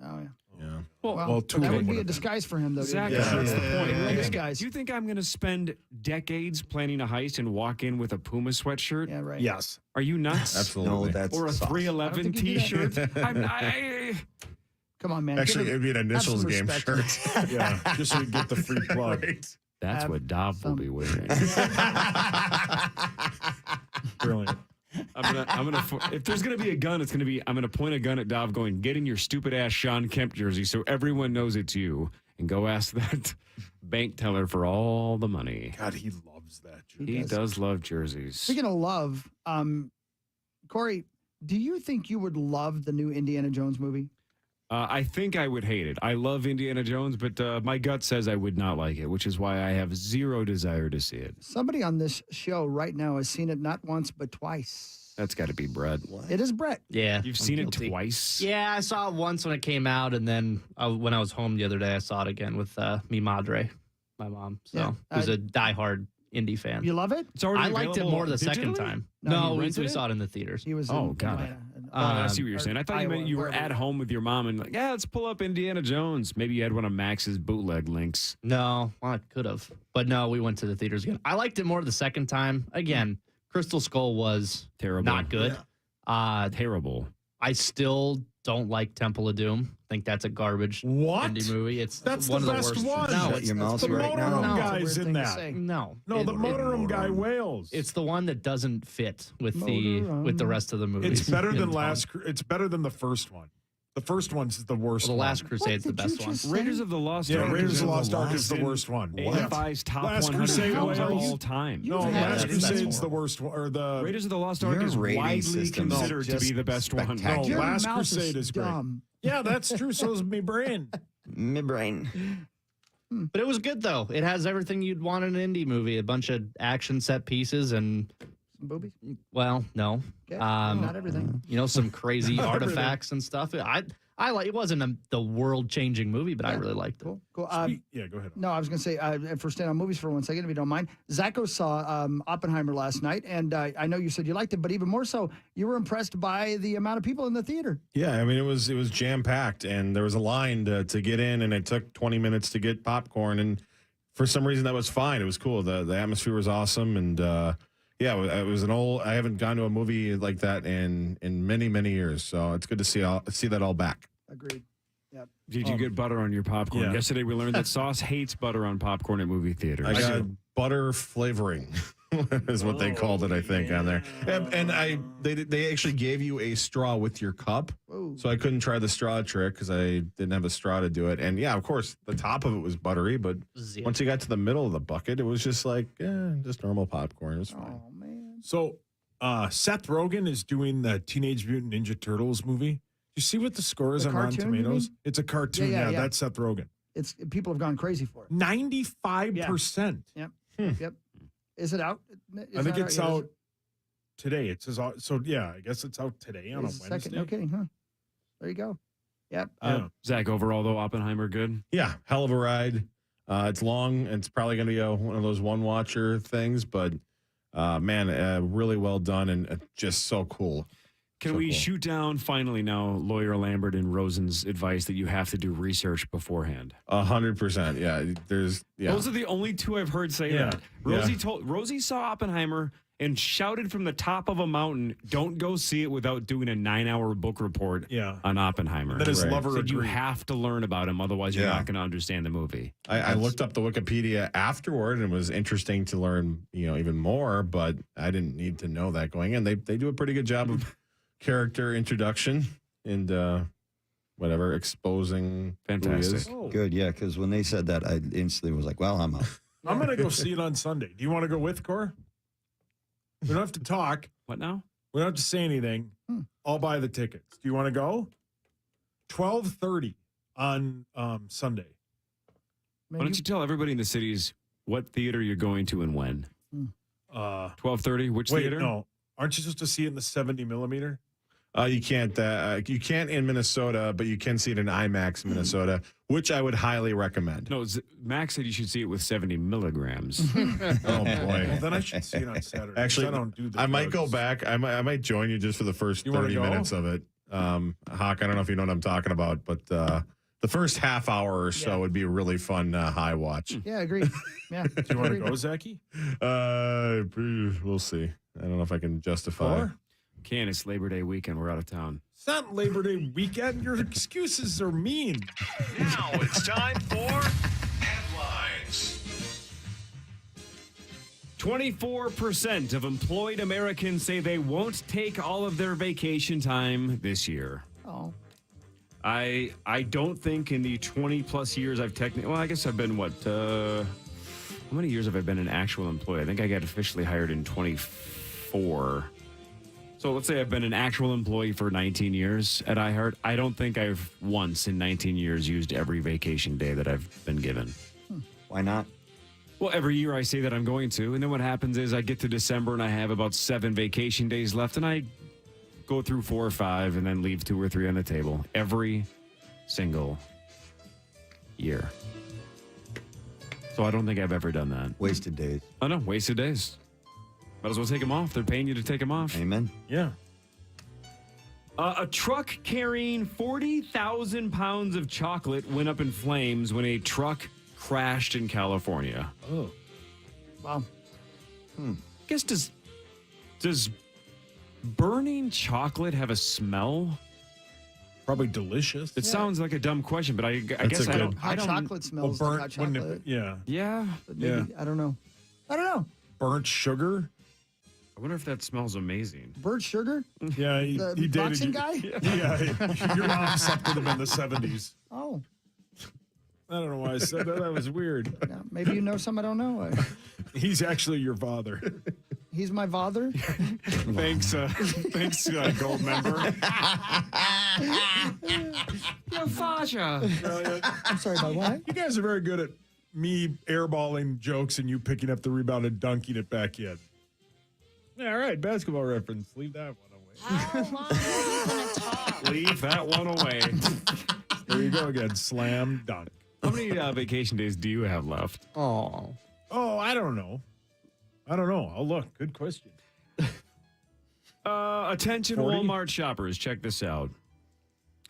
[SPEAKER 3] Oh, yeah.
[SPEAKER 6] Yeah.
[SPEAKER 3] Well,
[SPEAKER 4] two of
[SPEAKER 3] that
[SPEAKER 4] them
[SPEAKER 3] would be
[SPEAKER 4] would've
[SPEAKER 3] a
[SPEAKER 4] been.
[SPEAKER 3] disguise for him, though.
[SPEAKER 2] Exactly.
[SPEAKER 3] Didn't
[SPEAKER 2] That's the point.
[SPEAKER 3] Real
[SPEAKER 2] Okay.
[SPEAKER 3] disguise.
[SPEAKER 2] Do you think I'm going to spend decades planning a heist and walk in with a Puma sweatshirt?
[SPEAKER 3] Yeah, right.
[SPEAKER 4] Yes.
[SPEAKER 2] Are you nuts?
[SPEAKER 6] Absolutely.
[SPEAKER 5] No, that's
[SPEAKER 2] Or a
[SPEAKER 5] sauce.
[SPEAKER 2] 311
[SPEAKER 3] I don't think you do
[SPEAKER 2] T-shirt?
[SPEAKER 3] Come on, man.
[SPEAKER 6] Actually,
[SPEAKER 3] Give
[SPEAKER 6] it'd be an
[SPEAKER 3] have some
[SPEAKER 6] initials game
[SPEAKER 3] respect.
[SPEAKER 6] shirt.
[SPEAKER 4] Yeah. Just so you get the free plug.
[SPEAKER 2] That's
[SPEAKER 3] Have
[SPEAKER 2] what Dov will be wearing.
[SPEAKER 4] Brilliant.
[SPEAKER 2] If there's gonna be a gun, it's gonna be I'm gonna point a gun at Dov, going, get in your stupid ass Sean Kemp jersey, so everyone knows it's you, and go ask that bank teller for all the money.
[SPEAKER 4] God, he loves that.
[SPEAKER 2] He does love jerseys.
[SPEAKER 3] Speaking of love, Corey, do you think you would love the new Indiana Jones movie?
[SPEAKER 2] I think I would hate it. I love Indiana Jones, but my gut says I would not like it, which is why I have zero desire to see it.
[SPEAKER 3] Somebody on this show right now has seen it not once but twice.
[SPEAKER 2] That's got to be Brett.
[SPEAKER 3] It is Brett.
[SPEAKER 1] Yeah.
[SPEAKER 2] You've
[SPEAKER 1] I'm
[SPEAKER 2] seen
[SPEAKER 1] guilty.
[SPEAKER 2] it twice?
[SPEAKER 1] Yeah, I saw it once when it came out, and then when I was home the other day, I saw it again with mi madre, my mom. So
[SPEAKER 3] Yeah,
[SPEAKER 1] who's a diehard indie fan.
[SPEAKER 3] You love it?
[SPEAKER 2] It's already
[SPEAKER 1] I liked it
[SPEAKER 2] available
[SPEAKER 1] more the second
[SPEAKER 2] digitally?
[SPEAKER 1] time.
[SPEAKER 3] No,
[SPEAKER 1] No,
[SPEAKER 3] you
[SPEAKER 1] we
[SPEAKER 2] rented it?
[SPEAKER 1] saw it in the theaters.
[SPEAKER 3] He was.
[SPEAKER 2] Oh,
[SPEAKER 3] in
[SPEAKER 2] God.
[SPEAKER 3] Atlanta.
[SPEAKER 2] I see what you're saying. I thought you meant you were
[SPEAKER 3] Iowa,
[SPEAKER 2] at home with your mom and like, yeah, let's pull up Indiana Jones. Maybe you had one of Max's bootleg links.
[SPEAKER 1] No, well, I could have. But no, we went to the theaters again. I liked it more the second time. Again, Crystal Skull was
[SPEAKER 2] Terrible.
[SPEAKER 1] not good.
[SPEAKER 2] Terrible.
[SPEAKER 1] I still don't like Temple of Doom. I think that's a garbage indie movie. It's
[SPEAKER 4] That's
[SPEAKER 1] one
[SPEAKER 4] the
[SPEAKER 1] of the
[SPEAKER 4] best
[SPEAKER 1] worst.
[SPEAKER 4] one.
[SPEAKER 1] No,
[SPEAKER 5] Shut your mouth
[SPEAKER 4] the
[SPEAKER 5] right now.
[SPEAKER 4] motorhome
[SPEAKER 1] No.
[SPEAKER 4] guy's
[SPEAKER 3] That's a weird
[SPEAKER 4] in
[SPEAKER 3] thing to
[SPEAKER 4] that.
[SPEAKER 3] say.
[SPEAKER 1] No,
[SPEAKER 4] The motorhome guy wails.
[SPEAKER 1] It's the one that doesn't fit with the rest of the movie.
[SPEAKER 4] It's better than It's better than the first one. The first one's the worst.
[SPEAKER 1] Well, the
[SPEAKER 4] one.
[SPEAKER 1] Last Crusade's the best one.
[SPEAKER 2] Raiders of the Lost
[SPEAKER 4] Yeah,
[SPEAKER 2] Ark.
[SPEAKER 4] Raiders of the
[SPEAKER 2] is
[SPEAKER 4] Lost Ark is the
[SPEAKER 2] in
[SPEAKER 4] worst one.
[SPEAKER 2] AFI's top
[SPEAKER 4] Last
[SPEAKER 2] 100
[SPEAKER 4] Crusade
[SPEAKER 2] films of
[SPEAKER 4] whales.
[SPEAKER 2] all time.
[SPEAKER 4] No,
[SPEAKER 1] Yeah,
[SPEAKER 4] Last
[SPEAKER 1] that's
[SPEAKER 4] Crusade's the worst one. Or the
[SPEAKER 2] Raiders of the Lost Ark
[SPEAKER 5] Your
[SPEAKER 2] is
[SPEAKER 5] rating
[SPEAKER 2] widely
[SPEAKER 5] system is
[SPEAKER 2] considered to
[SPEAKER 5] just
[SPEAKER 2] be the best one.
[SPEAKER 4] no,
[SPEAKER 5] spectacular.
[SPEAKER 3] Your
[SPEAKER 4] Last
[SPEAKER 3] mouth
[SPEAKER 4] Crusade is great.
[SPEAKER 3] dumb.
[SPEAKER 4] Yeah, that's true. So is me brain.
[SPEAKER 5] My brain.
[SPEAKER 1] But it was good though. It has everything you'd want in an indie movie: a bunch of action set pieces and,
[SPEAKER 3] Some boobies?
[SPEAKER 1] well, no,
[SPEAKER 3] Okay. Not everything.
[SPEAKER 1] you know, some crazy artifacts and stuff. I like. It wasn't the world-changing movie, but I really liked it.
[SPEAKER 3] Cool. Cool.
[SPEAKER 4] Yeah, go ahead.
[SPEAKER 3] No, I was going to say, for staying on movies for 1 second, if you don't mind. Zacho saw Oppenheimer last night, and I know you said you liked it, but even more so, you were impressed by the amount of people in the theater.
[SPEAKER 6] Yeah, I mean it was jam packed, and there was a line to get in, and it took 20 minutes to get popcorn, and for some reason that was fine. It was cool. The atmosphere was awesome, and yeah, it was an old. I haven't gone to a movie like that in many years, so it's good to see that all back.
[SPEAKER 3] Agreed. Yep.
[SPEAKER 2] Did you get butter on your popcorn?
[SPEAKER 4] Yeah.
[SPEAKER 2] Yesterday we learned that Sauce hates butter on popcorn at movie theaters.
[SPEAKER 6] I got butter flavoring is what they called it, I think, on there. And they actually gave you a straw with your cup.
[SPEAKER 3] Whoa.
[SPEAKER 6] So I couldn't try the straw trick because I didn't have a straw to do it. And yeah, of course, the top of it was buttery, but once you got to the middle of the bucket, it was just like, just normal popcorn. It was fine.
[SPEAKER 3] Oh, man.
[SPEAKER 4] So Seth Rogen is doing the Teenage Mutant Ninja Turtles movie. Do you see what the score is
[SPEAKER 3] The
[SPEAKER 4] on Rotten
[SPEAKER 3] cartoon, you
[SPEAKER 4] Tomatoes?
[SPEAKER 3] mean?
[SPEAKER 4] It's a cartoon.
[SPEAKER 3] Yeah,
[SPEAKER 4] That's Seth Rogen.
[SPEAKER 3] People have gone crazy for it.
[SPEAKER 4] 95%.
[SPEAKER 3] Yep. Yep. Is it out?
[SPEAKER 4] I think it's out today. It says so. Yeah, I guess it's out today on a
[SPEAKER 3] It's the
[SPEAKER 4] Wednesday.
[SPEAKER 3] second. No kidding, huh? There you go. Yep.
[SPEAKER 2] Zach, overall though, Oppenheimer good.
[SPEAKER 6] Yeah, hell of a ride. It's long, and it's probably going to be one of those one-watcher things, but man, really well done and just so cool.
[SPEAKER 2] Can we shoot down finally now Lawyer Lambert and Rosen's advice that you have to do research beforehand?
[SPEAKER 6] 100%. Yeah,
[SPEAKER 2] Those are the only two I've heard say that. Rosie saw Oppenheimer and shouted from the top of a mountain, "Don't go see it without doing a 9-hour book report on Oppenheimer."
[SPEAKER 4] Then his lover
[SPEAKER 2] said you
[SPEAKER 4] agreed.
[SPEAKER 2] have to learn about him, otherwise you're not going to understand the movie.
[SPEAKER 6] I looked up the Wikipedia afterward, and it was interesting to learn, even more. But I didn't need to know that going in. They do a pretty good job of character introduction and exposing.
[SPEAKER 2] Fantastic.
[SPEAKER 6] Who he is.
[SPEAKER 5] Good, yeah, because when they said that, I instantly was like, well, I'm out.
[SPEAKER 4] I'm going to go see it on Sunday. Do you want to go with Cor? We don't have to talk.
[SPEAKER 2] What now?
[SPEAKER 4] We don't have to say anything. I'll buy the tickets. Do you want to go? 12:30 on Sunday.
[SPEAKER 2] Why don't you tell everybody in the cities what theater you're going to and when? 12:30. Which
[SPEAKER 4] Wait,
[SPEAKER 2] theater?
[SPEAKER 4] no. Aren't you supposed to see it in the 70 millimeter?
[SPEAKER 6] You can't. You can't in Minnesota, but you can see it in IMAX Minnesota, which I would highly recommend.
[SPEAKER 2] No, Max said you should see it with 70 milligrams.
[SPEAKER 6] Oh boy!
[SPEAKER 4] Well, then I should see it on Saturday. 'cause
[SPEAKER 6] Actually,
[SPEAKER 4] I don't do the
[SPEAKER 6] I might go
[SPEAKER 4] drugs.
[SPEAKER 6] back. I might join you just for the first
[SPEAKER 4] You wanna
[SPEAKER 6] 30
[SPEAKER 4] go?
[SPEAKER 6] minutes of it. Hawk, I don't know if you know what I'm talking about, but the first half hour or so would be a really fun high watch.
[SPEAKER 3] Yeah, agreed. Yeah.
[SPEAKER 4] Do you want to go, Zachy?
[SPEAKER 6] We'll see. I don't know if I can justify.
[SPEAKER 4] Or?
[SPEAKER 2] Can it's Labor Day weekend. We're out of town.
[SPEAKER 4] It's not Labor Day weekend. Your excuses are mean.
[SPEAKER 14] Now it's time for headlines.
[SPEAKER 2] 24% of employed Americans say they won't take all of their vacation time this year.
[SPEAKER 3] Oh.
[SPEAKER 2] I don't think in the 20 plus years I've I guess I've been how many years have I been an actual employee? I think I got officially hired in 24. So let's say I've been an actual employee for 19 years at iHeart. I don't think I've once in 19 years used every vacation day that I've been given.
[SPEAKER 5] Why not?
[SPEAKER 2] Well, every year I say that I'm going to, and then what happens is I get to December and I have about 7 vacation days left, and I go through 4 or 5 and then leave 2 or 3 on the table every single year. So I don't think I've ever done that.
[SPEAKER 5] Wasted days.
[SPEAKER 2] Oh, no, wasted days. Might as well take them off. They're paying you to take them off.
[SPEAKER 5] Amen.
[SPEAKER 4] Yeah.
[SPEAKER 2] A truck carrying 40,000 pounds of chocolate went up in flames when a truck crashed in California.
[SPEAKER 4] Oh.
[SPEAKER 3] Wow.
[SPEAKER 2] Guess does burning chocolate have a smell?
[SPEAKER 4] Probably delicious.
[SPEAKER 2] It sounds like a dumb question, but I guess I don't.
[SPEAKER 3] Hot chocolate smells
[SPEAKER 4] burnt,
[SPEAKER 3] like hot
[SPEAKER 4] wouldn't
[SPEAKER 3] chocolate.
[SPEAKER 4] it? Yeah.
[SPEAKER 2] Yeah.
[SPEAKER 3] But maybe, I don't know.
[SPEAKER 4] Burnt sugar?
[SPEAKER 2] I wonder if that smells amazing.
[SPEAKER 3] Bird sugar?
[SPEAKER 4] Yeah,
[SPEAKER 3] The
[SPEAKER 4] he dated
[SPEAKER 3] boxing
[SPEAKER 4] you.
[SPEAKER 3] guy?
[SPEAKER 4] Yeah, your mom slept with him in the 70s.
[SPEAKER 3] Oh.
[SPEAKER 4] I don't know why I said that. That was weird.
[SPEAKER 3] Yeah, maybe you know some I don't know.
[SPEAKER 4] He's actually your father.
[SPEAKER 3] He's my father.
[SPEAKER 2] Thanks, gold member. Your father.
[SPEAKER 3] I'm sorry, about what?
[SPEAKER 4] You guys are very good at me airballing jokes and you picking up the rebound and dunking it back in. Yeah, all right, basketball reference. Leave that one away.
[SPEAKER 2] Leave that one away.
[SPEAKER 4] There you go again. Slam dunk.
[SPEAKER 2] How many vacation days do you have left?
[SPEAKER 3] Oh.
[SPEAKER 4] Oh, I don't know. I'll look. Good question.
[SPEAKER 2] Attention
[SPEAKER 4] 40?
[SPEAKER 2] Walmart shoppers, check this out.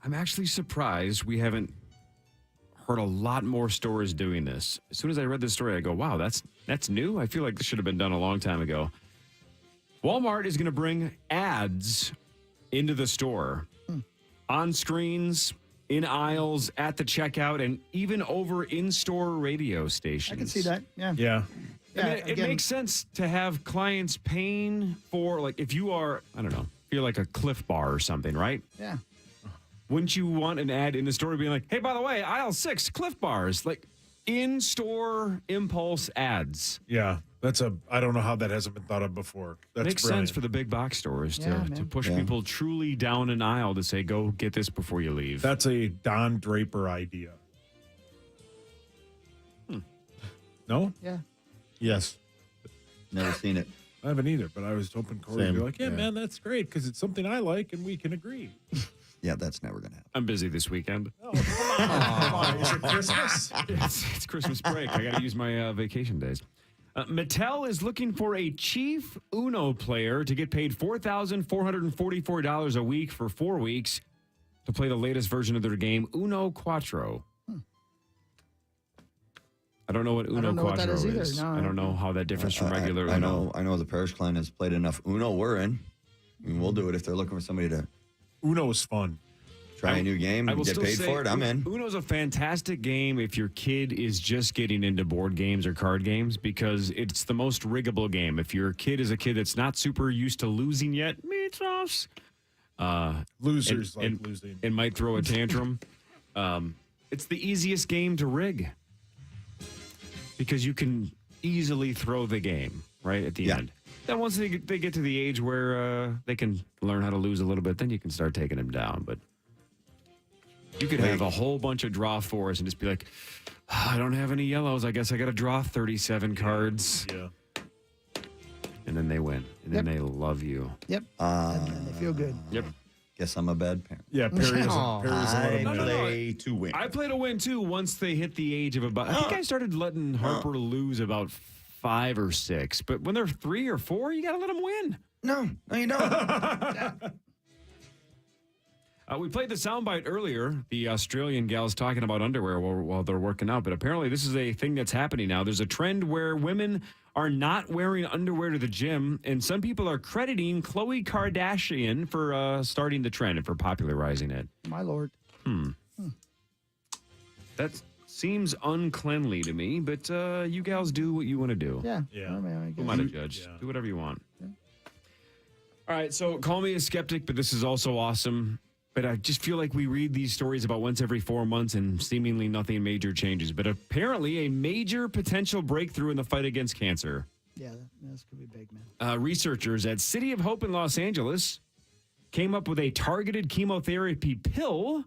[SPEAKER 2] I'm actually surprised we haven't heard a lot more stores doing this. As soon as I read this story, I go, wow, that's new? I feel like this should have been done a long time ago. Walmart is going to bring ads into the store. On screens, in aisles, at the checkout, and even over in-store radio stations.
[SPEAKER 3] I can see that. Yeah.
[SPEAKER 4] Yeah.
[SPEAKER 2] I mean, it makes sense to have clients paying for, like, if you are, I don't know, if you're like a Cliff Bar or something, right?
[SPEAKER 3] Yeah.
[SPEAKER 2] Wouldn't you want an ad in the store being like, hey, by the way, aisle 6, Cliff Bars, like in-store impulse ads?
[SPEAKER 4] Yeah, I don't know how that hasn't been thought of before. That's
[SPEAKER 2] Makes
[SPEAKER 4] brilliant.
[SPEAKER 2] sense for the big box stores
[SPEAKER 3] Yeah,
[SPEAKER 2] to
[SPEAKER 3] man.
[SPEAKER 2] push people truly down an aisle to say, go get this before you leave.
[SPEAKER 4] That's a Don Draper idea. No?
[SPEAKER 3] Yeah.
[SPEAKER 6] Yes.
[SPEAKER 5] Never seen it.
[SPEAKER 4] I haven't either, but I was hoping Corey would be
[SPEAKER 6] Same.
[SPEAKER 4] like, yeah, man, that's great because it's something I like and we can agree.
[SPEAKER 5] Yeah, that's never going to happen.
[SPEAKER 2] I'm busy this weekend.
[SPEAKER 4] Oh, come on. Is it Christmas?
[SPEAKER 2] It's Christmas break. I got to use my vacation days. Mattel is looking for a chief Uno player to get paid $4,444 a week for 4 weeks to play the latest version of their game, Uno Quattro. I don't know what Uno Quattro is.
[SPEAKER 3] No,
[SPEAKER 2] I don't know how that differs from regular Uno.
[SPEAKER 5] I know the parish client has played enough Uno. We're in. I mean, we'll do it if they're looking for somebody to
[SPEAKER 4] Uno is fun.
[SPEAKER 5] try a new game
[SPEAKER 2] I
[SPEAKER 5] and
[SPEAKER 2] will
[SPEAKER 5] get
[SPEAKER 2] still
[SPEAKER 5] paid
[SPEAKER 2] say
[SPEAKER 5] for it. I'm in.
[SPEAKER 2] Uno's a fantastic game if your kid is just getting into board games or card games because it's the most riggable game. If your kid is a kid that's not super used to losing yet, losers
[SPEAKER 4] like losing.
[SPEAKER 2] and might throw a tantrum. It's the easiest game to rig because you can easily throw the game right at the end. Then once they get to the age where they can learn how to lose a little bit, then you can start taking them down. But you could have a whole bunch of draw fours and just be like, I don't have any yellows. I guess I got to draw 37 cards.
[SPEAKER 4] Yeah.
[SPEAKER 2] And then they win. And then they love you.
[SPEAKER 3] Yep. And they feel good.
[SPEAKER 2] Yep.
[SPEAKER 5] Guess I'm a bad parent.
[SPEAKER 4] Yeah, Perry is
[SPEAKER 5] I play to win.
[SPEAKER 2] I play to win, too, once they hit the age of about... I think I started letting Harper lose about 5 or 6. But when they're 3 or 4, you got to let them win.
[SPEAKER 5] No, you don't.
[SPEAKER 2] We played the soundbite earlier, the Australian gals talking about underwear while they're working out, but apparently this is a thing that's happening now. There's a trend where women are not wearing underwear to the gym, and some people are crediting Khloe Kardashian for starting the trend and for popularizing it.
[SPEAKER 3] My lord.
[SPEAKER 2] That seems uncleanly to me, but you gals do what you want to do.
[SPEAKER 3] Yeah.
[SPEAKER 4] Yeah.
[SPEAKER 2] Who am I to judge? Do whatever you want. All right, so call me a skeptic, but this is also awesome. But I just feel like we read these stories about once every 4 months and seemingly nothing major changes. But apparently a major potential breakthrough in the fight against cancer.
[SPEAKER 3] Yeah, this could be big, man.
[SPEAKER 2] Researchers at City of Hope in Los Angeles came up with a targeted chemotherapy pill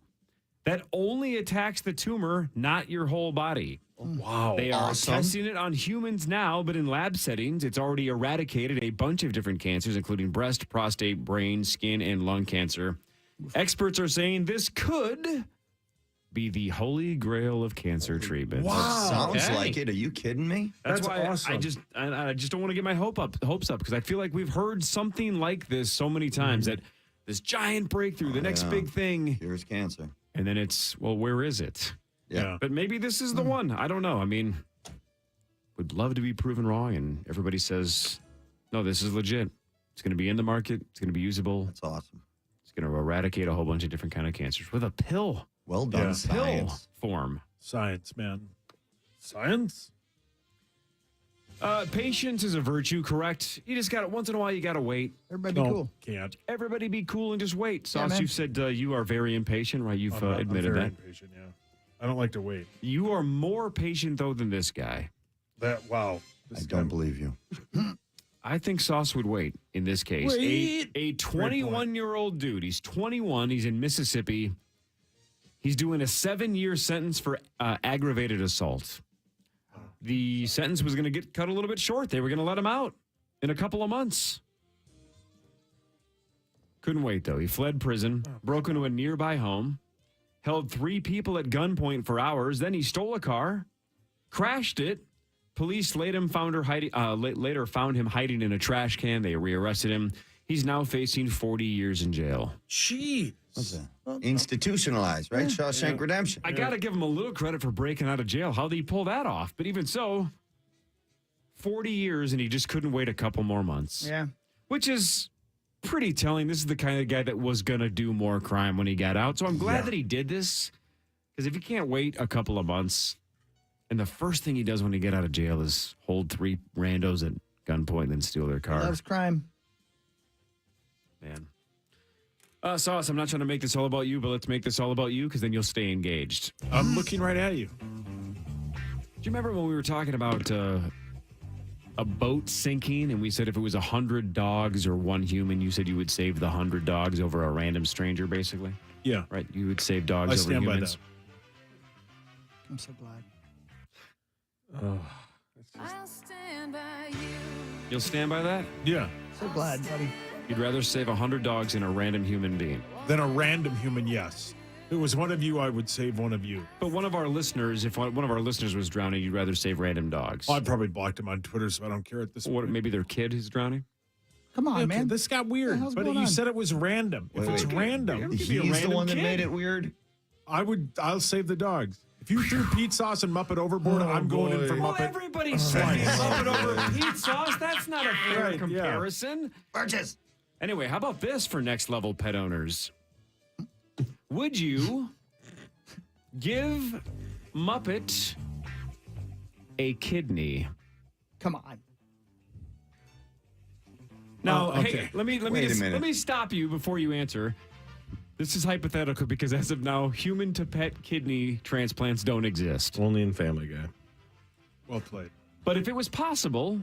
[SPEAKER 2] that only attacks the tumor, not your whole body.
[SPEAKER 4] Wow.
[SPEAKER 2] They are testing it on humans now, but in lab settings, it's already eradicated a bunch of different cancers, including breast, prostate, brain, skin, and lung cancer. Experts are saying this could be the holy grail of cancer treatment.
[SPEAKER 5] Wow. Sounds like it. Are you kidding me?
[SPEAKER 2] That's why
[SPEAKER 4] awesome.
[SPEAKER 2] I just don't want to get my hopes up because I feel like we've heard something like this so many times that this giant breakthrough, the next big thing.
[SPEAKER 5] Here's cancer.
[SPEAKER 2] And then it's, well, where is it?
[SPEAKER 5] Yeah.
[SPEAKER 2] But maybe this is the one. I don't know. I mean, would love to be proven wrong. And everybody says, no, this is legit. It's going to be in the market. It's going to be usable.
[SPEAKER 5] That's awesome.
[SPEAKER 2] It's going to eradicate a whole bunch of different kind of cancers with a pill.
[SPEAKER 5] Well done, science.
[SPEAKER 2] Pill form.
[SPEAKER 4] Science, man. Science?
[SPEAKER 2] Patience is a virtue, correct? You just got it. Once in a while, you got to wait.
[SPEAKER 3] Everybody be cool.
[SPEAKER 4] Can't.
[SPEAKER 2] Everybody be cool and just wait. Sauce,
[SPEAKER 3] man.
[SPEAKER 2] you've said you are very impatient, right? You've admitted
[SPEAKER 4] I'm very
[SPEAKER 2] that.
[SPEAKER 4] impatient, yeah. I don't like to wait.
[SPEAKER 2] You are more patient, though, than this guy.
[SPEAKER 4] Wow.
[SPEAKER 5] I don't believe you.
[SPEAKER 2] I think Sauce would wait in this case.
[SPEAKER 4] Wait.
[SPEAKER 2] A 21-year-old dude. He's 21. He's in Mississippi. He's doing a 7-year sentence for aggravated assault. The sentence was going to get cut a little bit short. They were going to let him out in a couple of months. Couldn't wait, though. He fled prison, broke into a nearby home, held 3 people at gunpoint for hours. Then he stole a car, crashed it. Police later found him hiding in a trash can. They rearrested him. He's now facing 40 years in jail.
[SPEAKER 4] Jeez.
[SPEAKER 5] What's that? Institutionalized, right? Shawshank Redemption.
[SPEAKER 2] I got to give him a little credit for breaking out of jail. How did he pull that off? But even so, 40 years and he just couldn't wait a couple more months.
[SPEAKER 3] Yeah.
[SPEAKER 2] Which is pretty telling. This is the kind of guy that was going to do more crime when he got out. So I'm glad that he did this. Because if you can't wait a couple of months, And the first thing he does when he get out of jail is hold 3 randos at gunpoint and then steal their car.
[SPEAKER 3] Loves crime.
[SPEAKER 2] Man. Sauce, I'm not trying to make this all about you, but let's make this all about you because then you'll stay engaged.
[SPEAKER 4] I'm looking right at you.
[SPEAKER 2] Do you remember when we were talking about a boat sinking and we said if it was 100 dogs or 1 human, you said you would save the 100 dogs over a random stranger, basically?
[SPEAKER 4] Yeah.
[SPEAKER 2] Right? You would save dogs
[SPEAKER 4] I
[SPEAKER 2] over
[SPEAKER 4] stand by
[SPEAKER 2] humans.
[SPEAKER 4] that.
[SPEAKER 3] I'm so glad.
[SPEAKER 16] I'll stand by you.
[SPEAKER 2] You'll stand by that?
[SPEAKER 4] Yeah.
[SPEAKER 3] So glad, buddy.
[SPEAKER 2] You'd rather save 100 dogs than a random human being.
[SPEAKER 4] Then a random human, yes. If it was one of you, I would save one of you.
[SPEAKER 2] But one of our listeners, if one of our listeners was drowning, you'd rather save random dogs.
[SPEAKER 4] I probably blocked him on Twitter, so I don't care at this point.
[SPEAKER 2] Maybe their kid is drowning?
[SPEAKER 3] Come on,
[SPEAKER 4] Okay,
[SPEAKER 3] man.
[SPEAKER 4] this got weird.
[SPEAKER 3] hell's
[SPEAKER 4] But
[SPEAKER 3] going
[SPEAKER 4] you
[SPEAKER 3] on?
[SPEAKER 4] said it was random. If it's random,
[SPEAKER 5] He's
[SPEAKER 4] it'd be a
[SPEAKER 5] the
[SPEAKER 4] random
[SPEAKER 5] one that
[SPEAKER 4] kid.
[SPEAKER 5] made it weird.
[SPEAKER 4] I'll save the dogs. If you threw Pete Sauce and Muppet overboard, I'm going in for
[SPEAKER 2] Well,
[SPEAKER 4] Muppet.
[SPEAKER 2] everybody's saying Muppet over Pete Sauce. That's not a fair
[SPEAKER 4] Right, yeah.
[SPEAKER 2] comparison.
[SPEAKER 3] Burgess.
[SPEAKER 2] Anyway, how about this for next level pet owners? Would you give Muppet a kidney?
[SPEAKER 3] Come on.
[SPEAKER 2] Now,
[SPEAKER 4] okay.
[SPEAKER 2] hey, let
[SPEAKER 5] Wait a minute.
[SPEAKER 2] let me stop you before you answer. This is hypothetical because as of now, human to pet kidney transplants don't exist.
[SPEAKER 6] Only in Family Guy.
[SPEAKER 4] Well played.
[SPEAKER 2] But if it was possible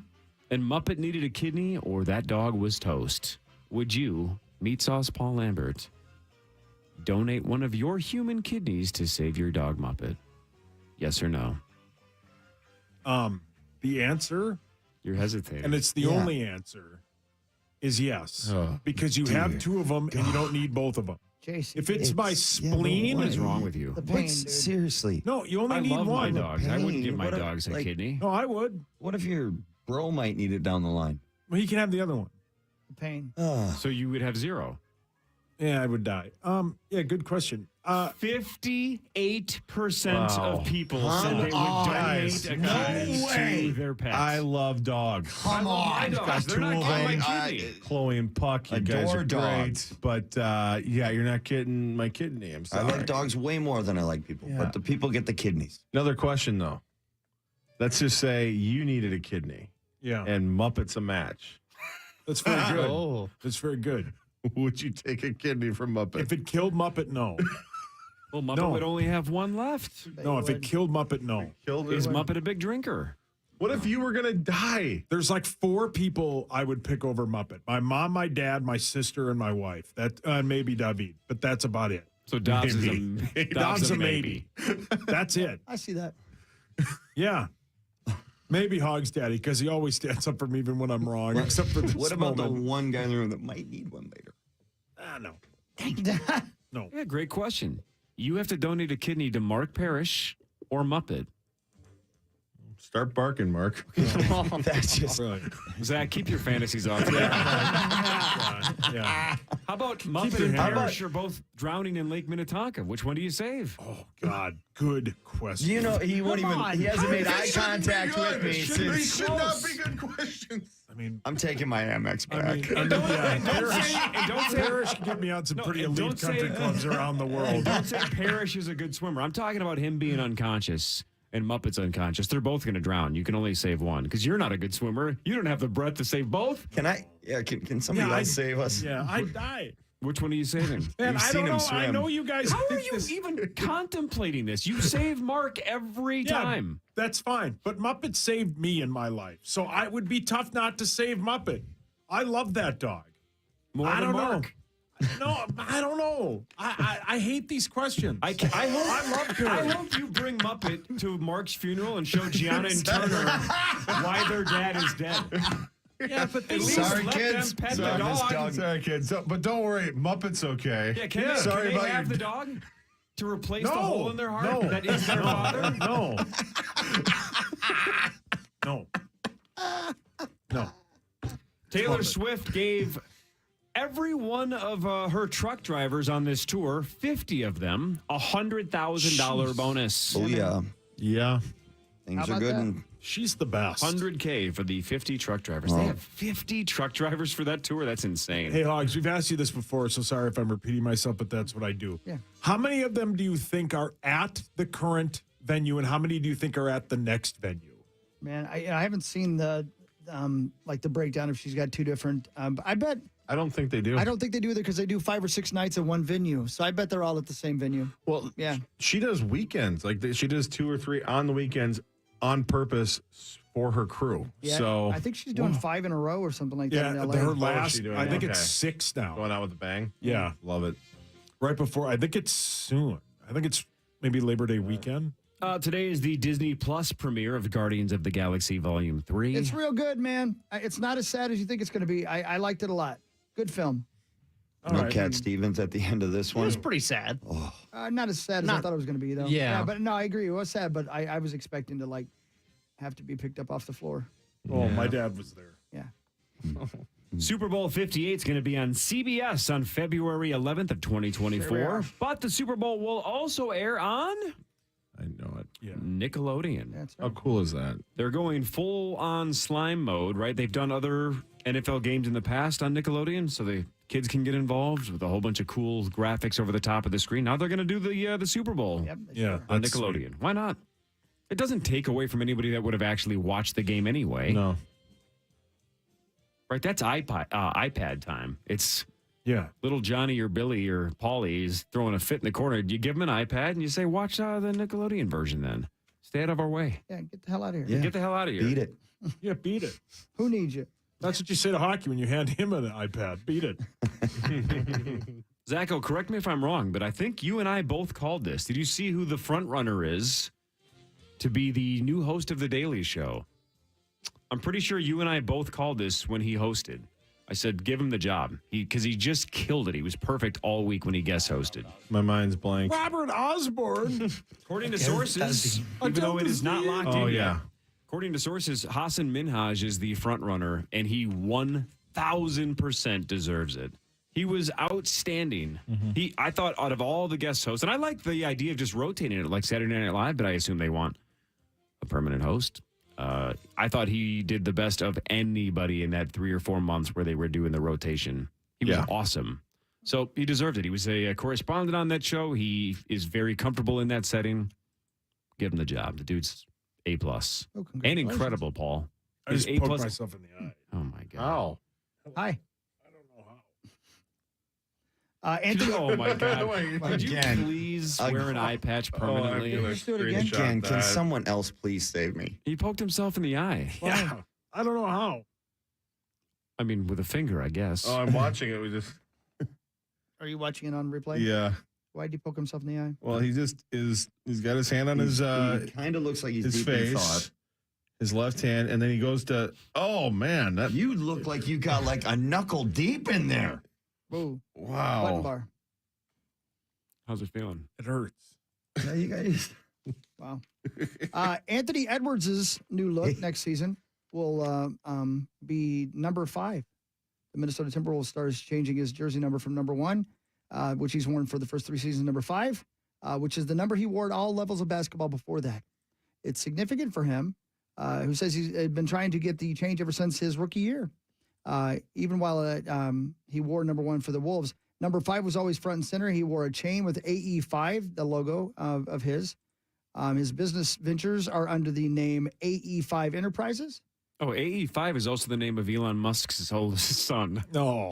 [SPEAKER 2] and Muppet needed a kidney or that dog was toast, would you, Meat Sauce Paul Lambert, donate one of your human kidneys to save your dog Muppet? Yes or no?
[SPEAKER 4] The answer,
[SPEAKER 2] You're hesitating.
[SPEAKER 4] and it's the only answer, is yes.
[SPEAKER 6] Oh,
[SPEAKER 4] because you have 2 of them and you don't need both of them.
[SPEAKER 3] Jason.
[SPEAKER 4] If it's my spleen,
[SPEAKER 2] What is wrong with you?
[SPEAKER 3] The pain, dude.
[SPEAKER 5] Seriously.
[SPEAKER 4] no, you only
[SPEAKER 2] I
[SPEAKER 4] need
[SPEAKER 2] love my
[SPEAKER 4] one.
[SPEAKER 2] dogs. I wouldn't give my
[SPEAKER 5] What a-
[SPEAKER 2] dogs a
[SPEAKER 5] like-
[SPEAKER 2] kidney.
[SPEAKER 4] No, I would.
[SPEAKER 5] What if your bro might need it down the line?
[SPEAKER 4] Well, he can have the other one.
[SPEAKER 3] The pain.
[SPEAKER 2] So you would have 0.
[SPEAKER 4] Yeah, I would die. Yeah, good question.
[SPEAKER 2] 58%
[SPEAKER 6] Wow.
[SPEAKER 2] of people said they would
[SPEAKER 6] Guys,
[SPEAKER 2] donate a
[SPEAKER 6] no
[SPEAKER 2] kidney
[SPEAKER 6] way.
[SPEAKER 2] to their pets.
[SPEAKER 6] I love dogs.
[SPEAKER 2] I love my dogs. They're not getting my kidney.
[SPEAKER 6] Chloe and Puck, you guys
[SPEAKER 5] Adore
[SPEAKER 6] are
[SPEAKER 5] dogs.
[SPEAKER 6] great. But yeah, you're not getting my kidney. I'm
[SPEAKER 5] I
[SPEAKER 6] sorry.
[SPEAKER 5] like dogs way more than I like people,
[SPEAKER 6] Yeah.
[SPEAKER 5] but the people get the kidneys.
[SPEAKER 6] Another question, though. Let's just say you needed a kidney
[SPEAKER 4] Yeah,
[SPEAKER 6] and Muppet's a match.
[SPEAKER 4] that's very good.
[SPEAKER 1] Oh.
[SPEAKER 4] That's very good.
[SPEAKER 6] Would you take a kidney from Muppet?
[SPEAKER 4] If it killed Muppet, no.
[SPEAKER 2] Well, Muppet
[SPEAKER 4] No.
[SPEAKER 2] would only have one left.
[SPEAKER 4] No, if it killed Muppet, no.
[SPEAKER 6] Killed
[SPEAKER 2] Is
[SPEAKER 6] it?
[SPEAKER 2] Muppet a big drinker?
[SPEAKER 6] What if you were going to die?
[SPEAKER 4] There's like 4 people I would pick over Muppet. My mom, my dad, my sister, and my wife. That maybe David, but that's about it.
[SPEAKER 2] So Dobbs is
[SPEAKER 6] Maybe.
[SPEAKER 4] Dobbs a maybe. That's it.
[SPEAKER 3] I see that.
[SPEAKER 4] Yeah. Maybe Hogs Daddy, because he always stands up for me even when I'm wrong, except for this
[SPEAKER 5] What about the
[SPEAKER 4] moment.
[SPEAKER 5] one guy in the room that might need one later?
[SPEAKER 4] No. No.
[SPEAKER 2] Yeah, great question. You have to donate a kidney to Mark Parrish or Muppet.
[SPEAKER 6] Start barking, Mark.
[SPEAKER 5] That's just
[SPEAKER 4] Really.
[SPEAKER 2] Zach, keep your fantasies off.
[SPEAKER 4] Yeah.
[SPEAKER 2] How about
[SPEAKER 4] your
[SPEAKER 2] Muppet and
[SPEAKER 4] hand-
[SPEAKER 2] Parrish are both drowning in Lake Minnetonka? Which one do you save?
[SPEAKER 4] Oh, God. Good question.
[SPEAKER 5] You know, he won't even. He hasn't made eye contact with me since.
[SPEAKER 6] should not be good questions.
[SPEAKER 4] I mean,
[SPEAKER 5] I'm taking my Amex back.
[SPEAKER 4] I mean,
[SPEAKER 2] And don't
[SPEAKER 4] Parrish,
[SPEAKER 2] say, and don't say,
[SPEAKER 4] Parrish can get me out some
[SPEAKER 2] No,
[SPEAKER 4] pretty
[SPEAKER 2] and
[SPEAKER 4] elite
[SPEAKER 2] don't
[SPEAKER 4] country
[SPEAKER 2] say-
[SPEAKER 4] clubs around the world.
[SPEAKER 2] don't say Parrish is a good swimmer. I'm talking about him being unconscious and Muppet's unconscious. They're both going to drown. You can only save one because you're not a good swimmer. You don't have the breath to save both.
[SPEAKER 5] Can I? Yeah. Can somebody else save us?
[SPEAKER 4] Yeah, I'd die.
[SPEAKER 2] Which one are you saving?
[SPEAKER 4] Man,
[SPEAKER 5] You've
[SPEAKER 4] I
[SPEAKER 5] seen
[SPEAKER 4] don't
[SPEAKER 5] him
[SPEAKER 4] know. I
[SPEAKER 5] swim.
[SPEAKER 4] know you guys.
[SPEAKER 2] How are
[SPEAKER 4] think
[SPEAKER 2] you
[SPEAKER 4] this-
[SPEAKER 2] even contemplating this? You save Mark every
[SPEAKER 4] Yeah,
[SPEAKER 2] time.
[SPEAKER 4] That's fine. But Muppet saved me in my life. So I would be tough not to save Muppet. I love that dog.
[SPEAKER 2] More
[SPEAKER 4] I
[SPEAKER 2] than
[SPEAKER 4] don't
[SPEAKER 2] Mark.
[SPEAKER 4] know. No, I don't know. I hate these questions.
[SPEAKER 2] I hope you bring Muppet to Mark's funeral and show Gianna and Turner why their dad is dead.
[SPEAKER 4] Yeah, but
[SPEAKER 2] At least
[SPEAKER 5] Sorry,
[SPEAKER 2] let
[SPEAKER 5] kids.
[SPEAKER 2] them pet
[SPEAKER 5] Sorry,
[SPEAKER 2] the
[SPEAKER 5] Miss
[SPEAKER 2] dog.
[SPEAKER 5] Dog.
[SPEAKER 6] Sorry, kids. But don't worry. Muppet's okay.
[SPEAKER 2] Yeah, can they,
[SPEAKER 6] Sorry
[SPEAKER 2] can they
[SPEAKER 6] about
[SPEAKER 2] have
[SPEAKER 6] your
[SPEAKER 2] the dog to replace
[SPEAKER 4] No,
[SPEAKER 2] the hole in their heart
[SPEAKER 4] no,
[SPEAKER 2] that is their father?
[SPEAKER 4] No. No. No.
[SPEAKER 2] Taylor Swift gave every one of her truck drivers on this tour, 50 of them, a $100,000 bonus.
[SPEAKER 5] Oh yeah.
[SPEAKER 6] Yeah.
[SPEAKER 5] Things
[SPEAKER 3] How
[SPEAKER 5] are
[SPEAKER 3] about
[SPEAKER 5] good.
[SPEAKER 3] that?
[SPEAKER 5] And
[SPEAKER 4] She's the best.
[SPEAKER 2] 100K for the 50 truck drivers. They
[SPEAKER 5] Oh.
[SPEAKER 2] have 50 truck drivers for that tour? That's insane.
[SPEAKER 4] Hey, Hogs, we've asked you this before, so sorry if I'm repeating myself, but that's what I do.
[SPEAKER 3] Yeah.
[SPEAKER 4] How many of them do you think are at the current venue, and how many do you think are at the next venue?
[SPEAKER 3] Man, I haven't seen the the breakdown if she's got two different. But I bet.
[SPEAKER 6] I don't think they do.
[SPEAKER 3] I don't think they do either because they do 5 or 6 nights at one venue. So I bet they're all at the same venue.
[SPEAKER 6] Well,
[SPEAKER 3] yeah.
[SPEAKER 6] She does weekends. She does 2 or 3 on the weekends on purpose for her crew.
[SPEAKER 3] Yeah,
[SPEAKER 6] So
[SPEAKER 3] I think she's doing 5 in a row or something like that in LA.
[SPEAKER 4] her last. I think it's 6 now.
[SPEAKER 6] Going out with a bang.
[SPEAKER 4] Yeah,
[SPEAKER 6] love it.
[SPEAKER 4] Right before. I think it's soon. I think it's maybe Labor Day weekend.
[SPEAKER 2] Today is the Disney Plus premiere of Guardians of the Galaxy Volume 3.
[SPEAKER 3] It's real good, man. It's not as sad as you think it's going to be. I liked it a lot. Good film.
[SPEAKER 5] No Cat Stevens at the end of this one.
[SPEAKER 1] It was pretty sad.
[SPEAKER 5] Oh.
[SPEAKER 3] Not as sad as I thought it was going to be, though.
[SPEAKER 1] Yeah.
[SPEAKER 3] But no, I agree. It was sad, but I was expecting to have to be picked up off the floor.
[SPEAKER 4] Oh, my dad was there.
[SPEAKER 3] Yeah.
[SPEAKER 2] Super Bowl 58 is going to be on CBS on February 11th of 2024.
[SPEAKER 3] Sure
[SPEAKER 2] But the Super Bowl will also air on
[SPEAKER 6] I know it.
[SPEAKER 4] Yeah.
[SPEAKER 2] Nickelodeon.
[SPEAKER 3] That's
[SPEAKER 6] How cool is that?
[SPEAKER 2] They're going full on slime mode, right? They've done other NFL games in the past on Nickelodeon, so the kids can get involved with a whole bunch of cool graphics over the top of the screen. Now they're going to do the Super Bowl on
[SPEAKER 4] that's
[SPEAKER 2] Nickelodeon.
[SPEAKER 4] sweet.
[SPEAKER 2] Why not? It doesn't take away from anybody that would have actually watched the game anyway.
[SPEAKER 6] No.
[SPEAKER 2] Right, that's iPad time. It's
[SPEAKER 4] Yeah.
[SPEAKER 2] little Johnny or Billy or Paulie is throwing a fit in the corner. You give them an iPad and you say, watch the Nickelodeon version then. Stay out of our way.
[SPEAKER 3] Yeah, get the hell out of here.
[SPEAKER 5] Yeah.
[SPEAKER 2] Get the hell out of here.
[SPEAKER 5] Beat it.
[SPEAKER 4] Yeah, beat it.
[SPEAKER 3] Who needs you?
[SPEAKER 4] That's what you say to hockey when you hand him an iPad. Beat it.
[SPEAKER 2] Zacho, correct me if I'm wrong, but I think you and I both called this. Did you see who the front runner is to be the new host of The Daily Show? I'm pretty sure you and I both called this when he hosted. I said, give him the job. Because he just killed it. He was perfect all week when he guest hosted.
[SPEAKER 6] My mind's blank.
[SPEAKER 4] Robert Osborne.
[SPEAKER 2] According to sources, even though it is not locked in yet.
[SPEAKER 6] yeah.
[SPEAKER 2] According to sources, Hassan Minhaj is the front runner, and he 1,000% deserves it. He was outstanding. I thought out of all the guest hosts, and I like the idea of just rotating it like Saturday Night Live, but I assume they want a permanent host. I thought he did the best of anybody in that 3 or 4 months where they were doing the rotation. He was awesome. So he deserved it. He was a correspondent on that show. He is very comfortable in that setting. Give him the job. The dude's A+.
[SPEAKER 3] Oh,
[SPEAKER 2] And
[SPEAKER 3] congratulations.
[SPEAKER 2] incredible, Paul.
[SPEAKER 4] I
[SPEAKER 2] He's
[SPEAKER 4] just poked myself in the eye.
[SPEAKER 2] Oh, my God.
[SPEAKER 6] How?
[SPEAKER 3] Hi.
[SPEAKER 4] I don't know how.
[SPEAKER 3] Anthony.
[SPEAKER 2] Oh, my God. Could you
[SPEAKER 5] Again.
[SPEAKER 2] please wear an eye patch permanently?
[SPEAKER 3] Let's do it again.
[SPEAKER 5] Again, can someone else please save me?
[SPEAKER 2] He poked himself in the eye.
[SPEAKER 4] Yeah. I don't know how.
[SPEAKER 2] I mean, with a finger, I guess.
[SPEAKER 6] Oh, I'm watching it. We just.
[SPEAKER 3] Are you watching it on replay?
[SPEAKER 6] Yeah.
[SPEAKER 3] Why did he poke himself in the eye?
[SPEAKER 6] Well, he just is. He's got his hand on his
[SPEAKER 5] He kind of looks like he's
[SPEAKER 6] his
[SPEAKER 5] deep in
[SPEAKER 6] face,
[SPEAKER 5] thought.
[SPEAKER 6] his left hand, and then he goes to. Oh man, that
[SPEAKER 5] You look like you got like a knuckle deep in there.
[SPEAKER 3] Whoa.
[SPEAKER 6] wow.
[SPEAKER 3] Button bar.
[SPEAKER 2] How's it feeling?
[SPEAKER 4] It hurts.
[SPEAKER 5] Yeah, you guys.
[SPEAKER 3] Wow. Anthony Edwards' new look next season will be number 5. The Minnesota Timberwolves stars changing his jersey number from number 1, which he's worn for the first 3 seasons, number 5, which is the number he wore at all levels of basketball before that. It's significant for him, who says he's been trying to get the change ever since his rookie year. Even while he wore number 1 for the Wolves, number 5 was always front and center. He wore a chain with AE5, the logo of his. His business ventures are under the name AE5 Enterprises.
[SPEAKER 2] Oh, AE5 is also the name of Elon Musk's oldest son.
[SPEAKER 4] No.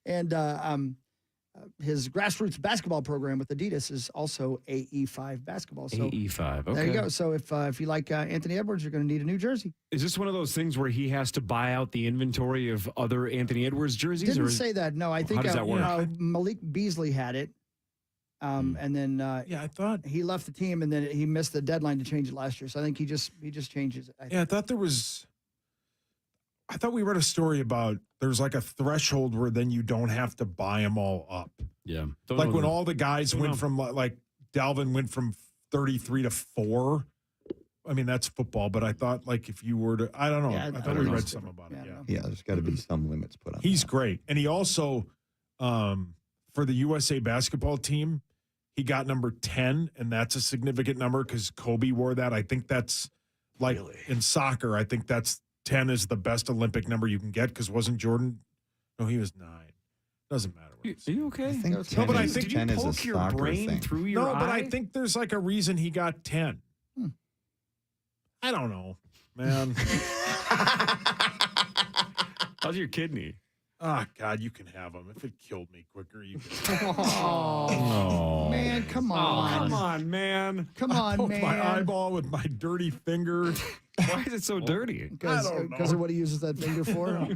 [SPEAKER 3] And his grassroots basketball program with Adidas is also AE5 basketball. So
[SPEAKER 2] AE5, okay.
[SPEAKER 3] there you go. So if you like Anthony Edwards, you're going to need a new jersey.
[SPEAKER 2] Is this one of those things where he has to buy out the inventory of other Anthony Edwards jerseys?
[SPEAKER 3] Didn't
[SPEAKER 2] or is-
[SPEAKER 3] say that. No, I think
[SPEAKER 2] How does that work?
[SPEAKER 3] Malik Beasley had it. And then
[SPEAKER 4] Yeah, I thought.
[SPEAKER 3] he left the team, and then he missed the deadline to change it last year. So I think he just changes it.
[SPEAKER 4] Yeah, I thought there was. I thought we read a story about there's like a threshold where then you don't have to buy them all up.
[SPEAKER 2] Yeah.
[SPEAKER 4] Like when all the guys
[SPEAKER 2] Don't
[SPEAKER 4] went
[SPEAKER 2] know.
[SPEAKER 4] from like Dalvin went from 33 to 4. I mean, that's football, but I thought like if you were to, I don't know.
[SPEAKER 3] Yeah,
[SPEAKER 4] I
[SPEAKER 3] I
[SPEAKER 4] thought
[SPEAKER 3] don't
[SPEAKER 4] we
[SPEAKER 3] know.
[SPEAKER 4] read something about it.
[SPEAKER 3] Yeah, I
[SPEAKER 4] Yeah.
[SPEAKER 3] don't know.
[SPEAKER 5] Yeah, there's got to be some limits put on.
[SPEAKER 4] He's
[SPEAKER 5] that.
[SPEAKER 4] great. And he also, for the USA basketball team, he got number 10, and that's a significant number because Kobe wore that. I think that's like in soccer, I think that's 10 is the best Olympic number you can get because wasn't Jordan? No, he was 9. Doesn't matter.
[SPEAKER 2] Are you okay?
[SPEAKER 5] I think
[SPEAKER 4] No,
[SPEAKER 5] 10
[SPEAKER 4] but I
[SPEAKER 5] is,
[SPEAKER 4] think
[SPEAKER 5] 10
[SPEAKER 2] you
[SPEAKER 5] is a
[SPEAKER 2] poke your
[SPEAKER 5] soccer
[SPEAKER 2] brain
[SPEAKER 5] thing.
[SPEAKER 2] through your
[SPEAKER 4] No, but
[SPEAKER 2] eye?
[SPEAKER 4] I think there's like a reason he got 10. I don't know, man.
[SPEAKER 2] How's your kidney?
[SPEAKER 4] Oh, God, you can have him. If it killed me quicker, you can.
[SPEAKER 3] Oh, man, come on.
[SPEAKER 2] Come on, man.
[SPEAKER 3] Come on,
[SPEAKER 4] Poke
[SPEAKER 3] man.
[SPEAKER 4] my eyeball with my dirty finger.
[SPEAKER 2] Why is it so dirty?
[SPEAKER 3] Because of what he uses that finger for.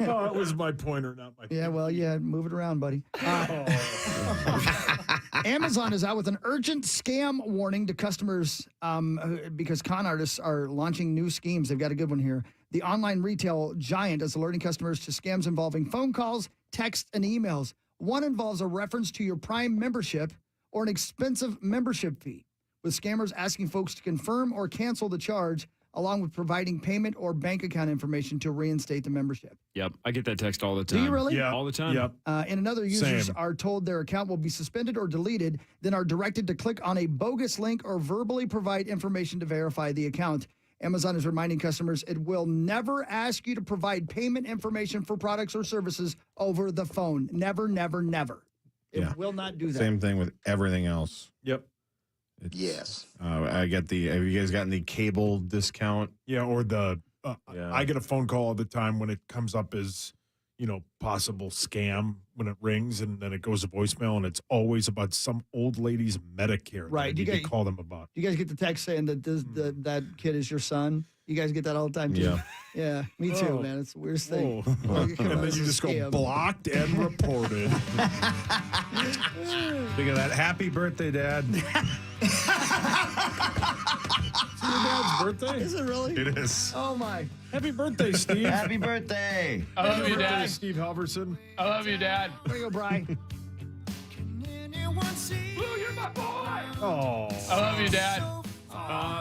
[SPEAKER 4] Oh, it was my pointer, not my
[SPEAKER 3] Yeah, well, yeah, move it around, buddy. Amazon is out with an urgent scam warning to customers because con artists are launching new schemes. They've got a good one here. The online retail giant is alerting customers to scams involving phone calls, texts, and emails. One involves a reference to your Prime membership or an expensive membership fee, with scammers asking folks to confirm or cancel the charge, along with providing payment or bank account information to reinstate the membership.
[SPEAKER 2] Yep, I get that text all the time.
[SPEAKER 3] Do you really?
[SPEAKER 4] Yeah,
[SPEAKER 2] all the time.
[SPEAKER 4] Yep.
[SPEAKER 3] And another, users
[SPEAKER 4] Same.
[SPEAKER 3] are told their account will be suspended or deleted, then are directed to click on a bogus link or verbally provide information to verify the account. Amazon is reminding customers it will never ask you to provide payment information for products or services over the phone. Never, never, never. It will not do that.
[SPEAKER 6] Same thing with everything else.
[SPEAKER 4] Yep.
[SPEAKER 6] Yes. Have you guys gotten the cable discount?
[SPEAKER 4] Yeah, or the I get a phone call all the time when it comes up as, possible scam when it rings, and then it goes to voicemail, and it's always about some old lady's Medicare.
[SPEAKER 3] Right.
[SPEAKER 4] That I need to call them about.
[SPEAKER 3] You guys get the text saying that that kid is your son? You guys get that all the time, too?
[SPEAKER 6] Yeah.
[SPEAKER 3] Yeah, me too,
[SPEAKER 4] Oh.
[SPEAKER 3] man. It's the weirdest thing.
[SPEAKER 4] Oh.
[SPEAKER 3] Like, come
[SPEAKER 4] And
[SPEAKER 3] on,
[SPEAKER 4] then
[SPEAKER 3] this
[SPEAKER 4] you
[SPEAKER 3] is
[SPEAKER 4] just
[SPEAKER 3] a
[SPEAKER 4] go
[SPEAKER 3] scam.
[SPEAKER 4] blocked and reported.
[SPEAKER 6] Speaking of that, happy birthday, Dad.
[SPEAKER 4] It's your dad's birthday?
[SPEAKER 3] Is it really?
[SPEAKER 6] It is.
[SPEAKER 3] Oh, my.
[SPEAKER 4] Happy birthday, Steve.
[SPEAKER 5] Happy birthday.
[SPEAKER 10] I love
[SPEAKER 4] Happy
[SPEAKER 10] you,
[SPEAKER 4] birthday,
[SPEAKER 10] Dad.
[SPEAKER 4] Steve Halverson.
[SPEAKER 10] I love you, Dad.
[SPEAKER 3] There you go, Bri.
[SPEAKER 10] Blue, you're my boy.
[SPEAKER 4] Oh.
[SPEAKER 10] I love you, Dad.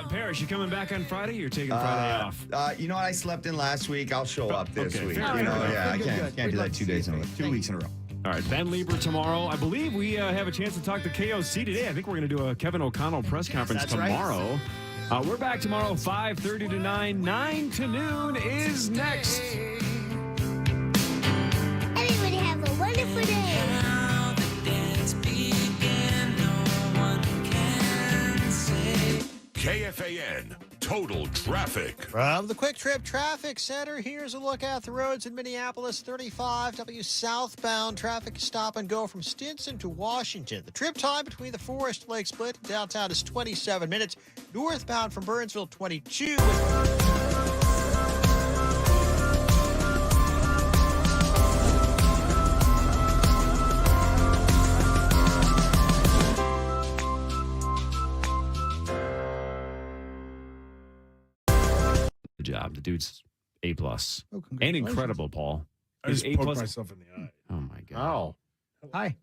[SPEAKER 2] Parrish, you coming back on Friday? You're taking Friday off.
[SPEAKER 5] You know what? I slept in last week. I'll show up this
[SPEAKER 2] Okay,
[SPEAKER 5] week.
[SPEAKER 2] fair
[SPEAKER 5] You
[SPEAKER 2] enough.
[SPEAKER 5] know, yeah, I
[SPEAKER 3] Good,
[SPEAKER 5] can't
[SPEAKER 3] good.
[SPEAKER 5] do
[SPEAKER 3] We'd love
[SPEAKER 5] that
[SPEAKER 3] to
[SPEAKER 5] 2
[SPEAKER 3] see
[SPEAKER 5] days
[SPEAKER 3] you.
[SPEAKER 5] in a row, 2 weeks in a row.
[SPEAKER 2] All right, Ben Lieber tomorrow. I believe we have a chance to talk to KOC today. I think we're going to do a Kevin O'Connell press conference
[SPEAKER 3] That's right.
[SPEAKER 2] tomorrow. We're back tomorrow, 5:30 to 9. 9 to noon is next.
[SPEAKER 11] Everybody have a wonderful day.
[SPEAKER 14] KFAN Total Traffic.
[SPEAKER 12] From the Quick Trip Traffic Center, here's a look at the roads in Minneapolis. 35 W southbound traffic stop and go from Stinson to Washington. The trip time between the Forest Lake Split and downtown is 27 minutes. Northbound from Burnsville, 22.
[SPEAKER 2] Good job. The dude's A+.
[SPEAKER 3] Oh,
[SPEAKER 2] And
[SPEAKER 3] congratulations.
[SPEAKER 2] incredible, Paul.
[SPEAKER 4] I just
[SPEAKER 2] He's
[SPEAKER 4] poked
[SPEAKER 2] A+.
[SPEAKER 4] myself in the eye.
[SPEAKER 2] Oh, my God.
[SPEAKER 6] Wow.
[SPEAKER 3] Hi.